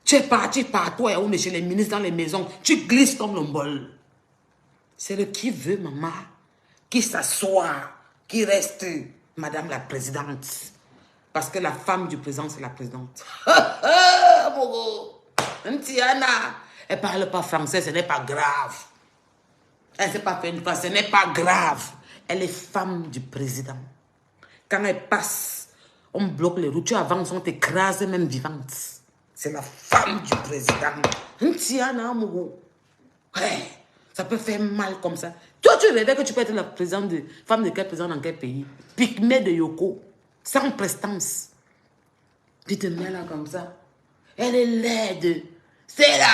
Tu es parti partout et chez les ministres dans les maisons. Tu glisses comme le mbol. C'est le qui veut, maman. Qui s'assoit, qui reste Madame la Présidente. Parce que la femme du président, c'est la présidente. Tiana, elle ne parle pas français, ce n'est pas grave. Elle ne s'est pas fait une phrase, ce n'est pas grave. Elle est femme du président. Quand elle passe, on bloque les routes, tu avances, on t'écrase même vivante. C'est la femme du président. Tiana, ouais, ça peut faire mal comme ça. Toi, tu rêvais que tu peux être la présidente de femme de quel président dans quel pays? Pygmée de Yoko, sans prestance. Tu te mets là comme ça. Elle est laide. C'est là.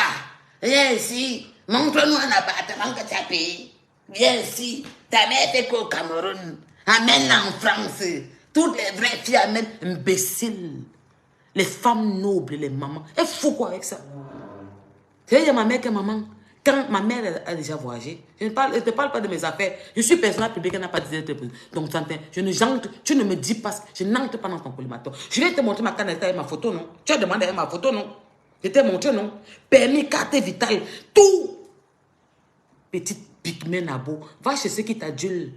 Viens ici. Montre-nous un appartement que tu as payé. Viens ici. Ta mère était qu'au Cameroun. Amène-la en France. Toutes les vraies filles amènent. Imbécile. Les femmes nobles, les mamans. Elle fout quoi avec ça? Tu sais, ma mère que maman. Quand ma mère a déjà voyagé, je ne te parle pas de mes affaires. Je suis personnel public, elle n'a pas dit donc tu ne me dis pas, je n'entre pas dans ton collimateur. Je vais te montrer ma canette avec ma photo, non? Tu as demandé avec ma photo, non? Je t'ai montré, non? Permis, carte vitale, tout. Petite pygmée nabo, va chez ceux qui t'adulent.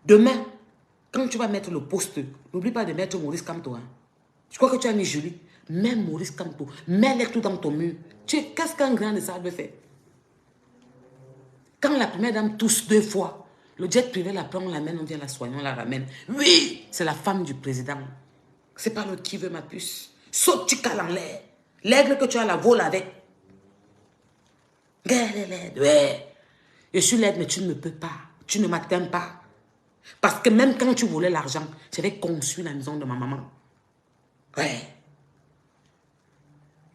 Demain, quand tu vas mettre le poste, n'oublie pas de mettre Maurice Kamto. Hein. Je crois que tu as mis Julie. Mets Maurice Kamto. Mets-les tout dans ton mur. Qu'est-ce qu'un grain de sable fait? Quand la première dame tousse 2 fois, le jet privé la prend, on l'amène, on vient la soigner, on la ramène. Oui, c'est la femme du président. C'est pas l'autre qui veut ma puce. Saute, tu cales en l'air. L'aigle que tu as la vole avec. Elle est laide. Ouais. Je suis laide, mais tu ne me peux pas. Tu ne m'atteins pas. Parce que même quand tu voulais l'argent, j'avais conçu la maison de ma maman. Ouais.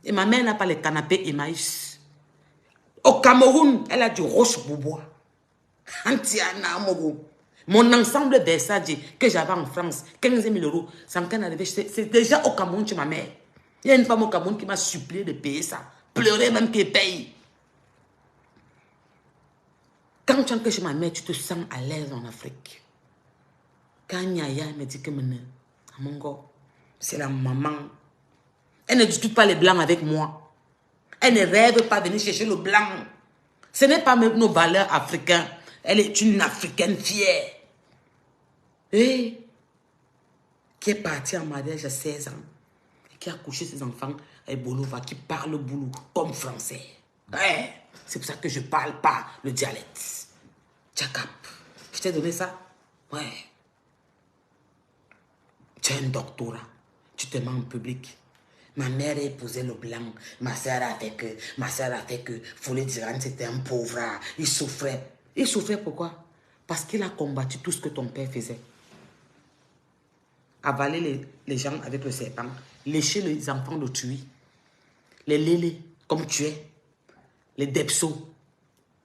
Et ma mère n'a pas les canapés Emmaüs. Au Cameroun, elle a du roche-boubois. Mon ensemble Versace que j'avais en France, 15 000 €, sans qu'elle n'arrive, c'est déjà au Cameroun chez ma mère. Il y a une femme au Cameroun qui m'a supplié de payer ça. Pleurer même qu'elle paye. Quand tu es chez ma mère, tu te sens à l'aise en Afrique. Quand Nyaya me dit que mon gars, c'est la maman. Elle ne discute pas les blancs avec moi. Elle ne rêve pas de venir chercher le blanc. Ce n'est pas nos valeurs africaines. Elle est une Africaine fière. Et qui est partie en mariage à 16 ans. Et qui a couché ses enfants à Bolova, qui parle boulou comme français. Ouais. C'est pour ça que je ne parle pas le dialecte. Tchakap. Je t'ai donné ça? Ouais. Tu as un doctorat. Tu te mets en public. Ma mère a épousé le blanc. Ma soeur a fait que. Ma soeur a fait que. Foulé Diran, c'était un pauvre. Il souffrait. Il souffrait pourquoi? Parce qu'il a combattu tout ce que ton père faisait. Avaler les gens avec le serpent. Lécher les enfants de tuer. Les lélés, comme tu es. Les depsos.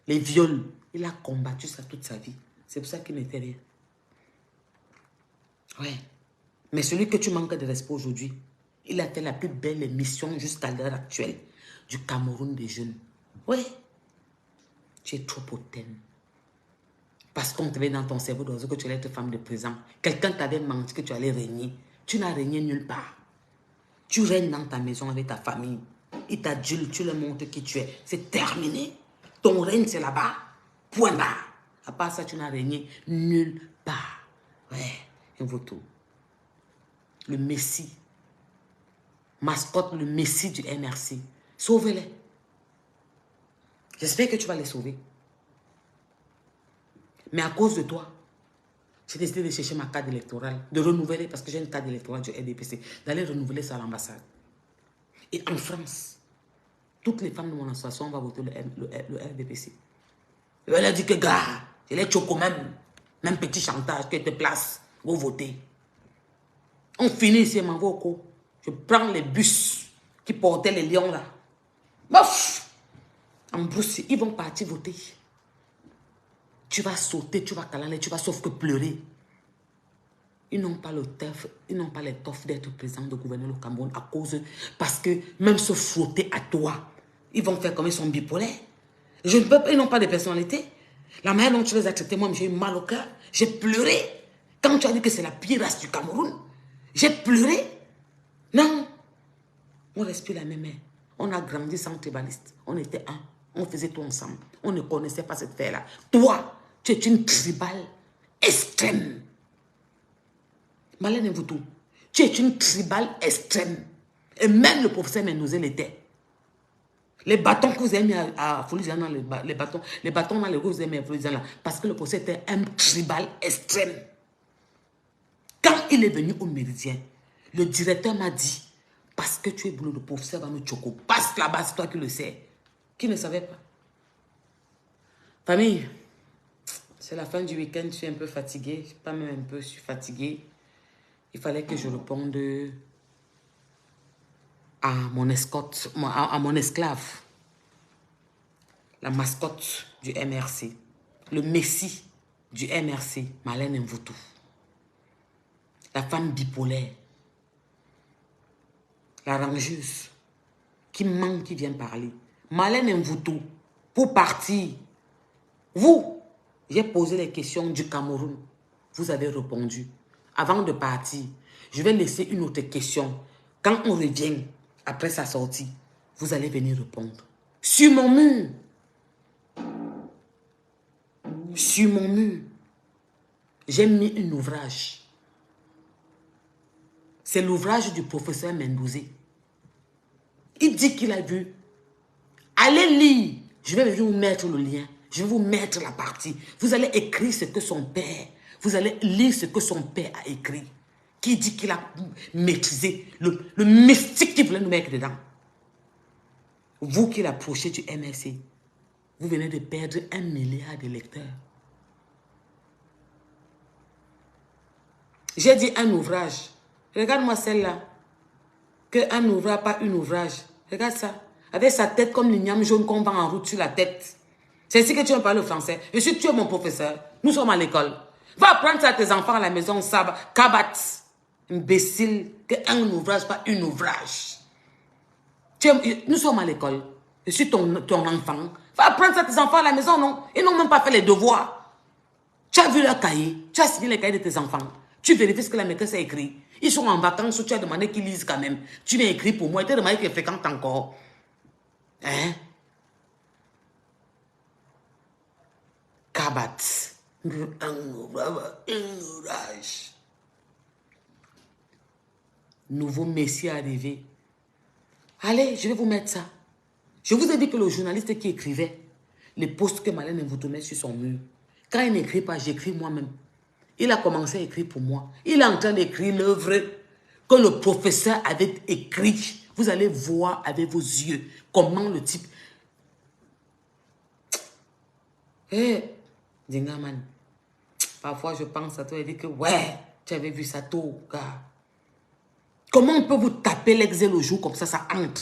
Les viols. Il a combattu ça toute sa vie. C'est pour ça qu'il n'était rien. Ouais. Mais celui que tu manques de respect aujourd'hui, il a fait la plus belle émission jusqu'à l'heure actuelle du Cameroun des jeunes. Ouais. Tu es trop hautaine. Parce qu'on t'avait dans ton cerveau que tu allais être femme de présent. Quelqu'un t'avait menti que tu allais régner. Tu n'as régné nulle part. Tu règnes dans ta maison avec ta famille. Il t'adulte, tu leur montres qui tu es. C'est terminé. Ton règne, c'est là-bas. Point barre. À part ça, tu n'as régné nulle part. Ouais, il vaut tout. Le Messie. Mascotte, le Messie du MRC. Sauve-les. J'espère que tu vas les sauver. Mais à cause de toi, j'ai décidé de chercher ma carte électorale, de renouveler, parce que j'ai une carte électorale du RDPC, d'aller renouveler ça à l'ambassade. Et en France, toutes les femmes de mon association vont voter le RDPC. Je vais leur dire que, gars, je les choco même petit chantage, que te place, vous votez. On finit ici, m'envoie au cours. Je prends les bus qui portaient les lions là. Bof! En brousse, ils vont partir voter. Tu vas sauter, tu vas calaler, tu vas sauf que pleurer. Ils n'ont pas l'étoffe d'être président de gouverner le Cameroun à cause, parce que même se frotter à toi, ils vont faire comme ils sont bipolaires. Ils n'ont pas de personnalité. La manière dont tu les as traités, moi, j'ai eu mal au cœur. J'ai pleuré. Quand tu as dit que c'est la pire race du Cameroun, j'ai pleuré. Non. On respire la même air. On a grandi sans tribaliste. On était un. On faisait tout ensemble. On ne connaissait pas cette affaire-là. Toi, tu es une tribale extrême. Malène Mvoutou, tu es une tribale extrême. Et même le professeur Mendoza l'était. Les bâtons que vous avez mis à Fouliziana, les bâtons dans les roues que vous avez mis à Fouliziana, parce que le professeur était un tribal extrême. Quand il est venu au Méridien, le directeur m'a dit, parce que tu es boulot, le professeur va me choco. Passe là-bas, c'est toi qui le sais. Qui ne savait pas? Famille, c'est la fin du week-end, je suis un peu fatiguée. Pas même un peu, je suis fatiguée. Il fallait que je réponde à mon escorte, à mon esclave. La mascotte du MRC. Le messie du MRC, Malène Mvoutou. La femme bipolaire. La rangeuse. Qui manque, qui vient parler. Malène Mvoutou, pour partir. Vous, j'ai posé les questions du Cameroun. Vous avez répondu. Avant de partir, je vais laisser une autre question. Quand on revient, après sa sortie, vous allez venir répondre. Sur mon mur. Sur mon mur. J'ai mis un ouvrage. C'est l'ouvrage du professeur Mendoza. Il dit qu'il a vu. Allez lire. Je vais vous mettre le lien. Je vais vous mettre la partie. Vous allez écrire ce que son père. Vous allez lire ce que son père a écrit. Qui dit qu'il a maîtrisé le mystique qui voulait nous mettre dedans. Vous qui l'approchez du MRC, vous venez de perdre 1 milliard de lecteurs. J'ai dit un ouvrage. Regarde-moi celle-là. Que un ouvrage, pas un ouvrage. Regarde ça. Avec sa tête comme l'igname jaune qu'on vend en route sur la tête. C'est ici que tu vas parler le français. Je suis tu es mon professeur. Nous sommes à l'école. Va apprendre ça à tes enfants à la maison. Kabat. Imbécile. Que un ouvrage, pas un ouvrage. Nous sommes à l'école. Je suis ton enfant. Va apprendre ça à tes enfants à la maison, non? Ils n'ont même pas fait les devoirs. Tu as vu leur cahier. Tu as signé les cahiers de tes enfants. Tu vérifies ce que la maîtresse a écrit. Ils sont en vacances, tu as demandé qu'ils lisent quand même. Tu viens écrire pour moi et tu as demandé qu'ils fréquentent encore. Hein? Kabat. Nouveau messie arrivé. Allez, je vais vous mettre ça. Je vous ai dit que le journaliste qui écrivait les posts que Malène Mvoutou met sur son mur, quand il n'écrit pas, j'écris moi-même. Il a commencé à écrire pour moi. Il est en train d'écrire l'œuvre que le professeur avait écrit. Vous allez voir avec vos yeux comment le type... Hé, Dingaman, parfois je pense à toi et dis que ouais, tu avais vu ça tôt, gars. Comment on peut vous taper l'exil au jour comme ça entre?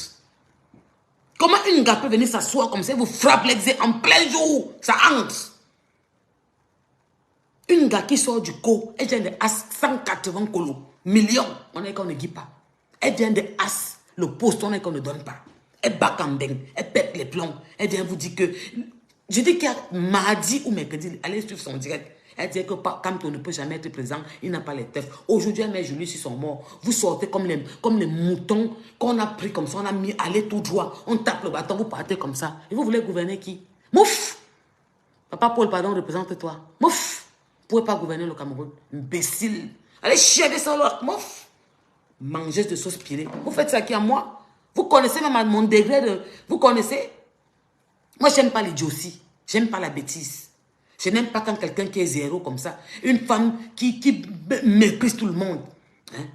Comment une gars peut venir s'asseoir comme ça et vous frappe l'exil en plein jour? Ça entre. Une gars qui sort du co, elle vient de As 180 colos, millions, on est qu'on ne guide pas. Elle vient de As, le poste, on est qu'on ne donne pas. Elle bat en dingue, elle pète les plombs. Elle vient vous dire que... Je dis qu'il y a mardi ou mercredi, allez suivre son direct. Elle dit que quand on ne peut jamais être présent, il n'a pas les teufs. Aujourd'hui, elle met Julie sur son mort. Vous sortez comme les moutons qu'on a pris comme ça, on a mis aller tout droit. On tape le bâton, vous partez comme ça. Et vous voulez gouverner qui? Mouf! Papa Paul, pardon, représente-toi. Mouf! Vous ne pouvez pas gouverner le Cameroun. Imbécile. Allez chier ça là. Mouf! Mangeuse de sauce pilée. Vous faites ça qui à moi? Vous connaissez même mon degré de... Vous connaissez? Moi, je n'aime pas l'idiotie. Je n'aime pas la bêtise. Je n'aime pas quand quelqu'un qui est zéro comme ça. Une femme qui méprise tout le monde. Hein?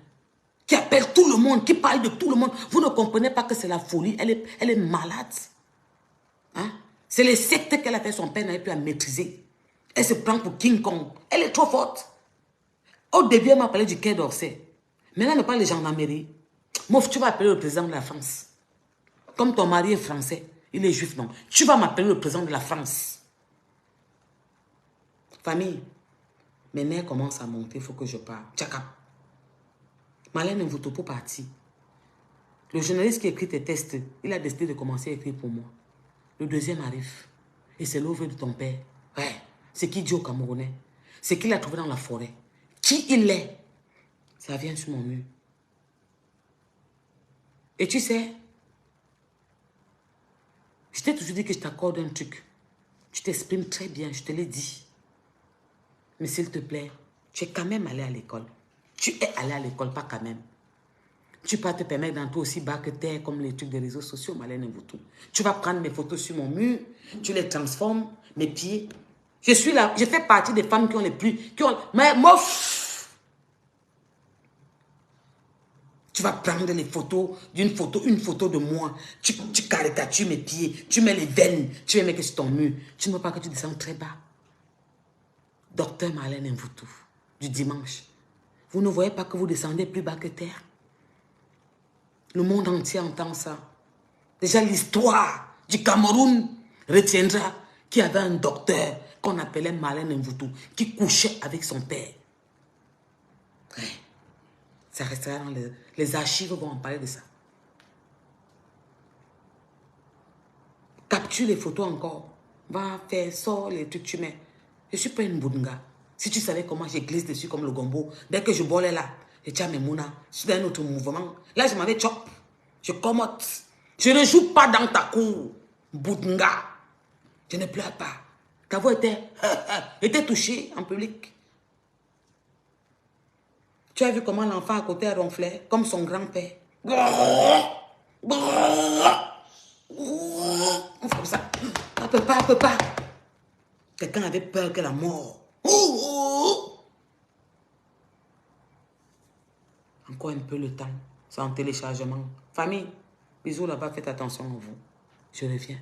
Qui appelle tout le monde, qui parle de tout le monde. Vous ne comprenez pas que c'est la folie. Elle est malade. Hein? C'est les sectes qu'elle a fait, son père n'avait plus à maîtriser. Elle se prend pour King Kong. Elle est trop forte. Au début, elle m'a parlé du Quai d'Orsay. Maintenant, elle me parle de gendarmerie. Mouf, tu vas appeler le président de la France. Comme ton mari est français, il est juif, non. Tu vas m'appeler le président de la France. Famille, mes nerfs commencent à monter, il faut que je parle. Tchaka. Marlène Mvuto parti. Le journaliste qui écrit tes tests, il a décidé de commencer à écrire pour moi. Le deuxième arrive. Et c'est l'œuvre de ton père. Ouais. C'est qui dit au Camerounais. C'est qu'il a trouvé dans la forêt. Qui il est. Ça vient sur mon mur. Et tu sais, je t'ai toujours dit que je t'accorde un truc. Tu t'exprimes très bien, je te l'ai dit. Mais s'il te plaît, tu es quand même allé à l'école. Tu es allé à l'école, pas quand même. Tu peux te permettre d'entrer aussi bas que terre comme les trucs des réseaux sociaux, Marlène Mvuto. Tu vas prendre mes photos sur mon mur, tu les transformes, mes pieds. Je suis là, je fais partie des femmes qui ont les plus... mais mof! Tu vas prendre les photos, une photo de moi. Tu caricatures mes pieds, tu mets les veines, tu les mets sur ton mur. Tu ne vois pas que tu descends très bas. Docteur Marlène Mvuto, du dimanche. Vous ne voyez pas que vous descendez plus bas que terre? Le monde entier entend ça. Déjà, l'histoire du Cameroun retiendra qu'il y avait un docteur qu'on appelait Marlène Mvuto qui couchait avec son père. Ouais. Ça restera dans les archives, vont en parler de ça. Capture les photos encore. Va faire, sort les trucs que tu mets. Je ne suis pas une boudinga. Si tu savais comment je glisse dessus comme le gombo, dès que je bolais là, je tiens mes mounas, je suis dans un autre mouvement. Là, je m'avais chop. Je commote. Je ne joue pas dans ta cour. Boudinga. Je ne pleure pas. Ta voix était touchée en public. Tu as vu comment l'enfant à côté ronflait, comme son grand-père. On fait comme ça. Elle peut pas. Quelqu'un avait peur que la mort. Encore un peu le temps. C'est en téléchargement. Famille, bisous là-bas, faites attention à vous. Je reviens.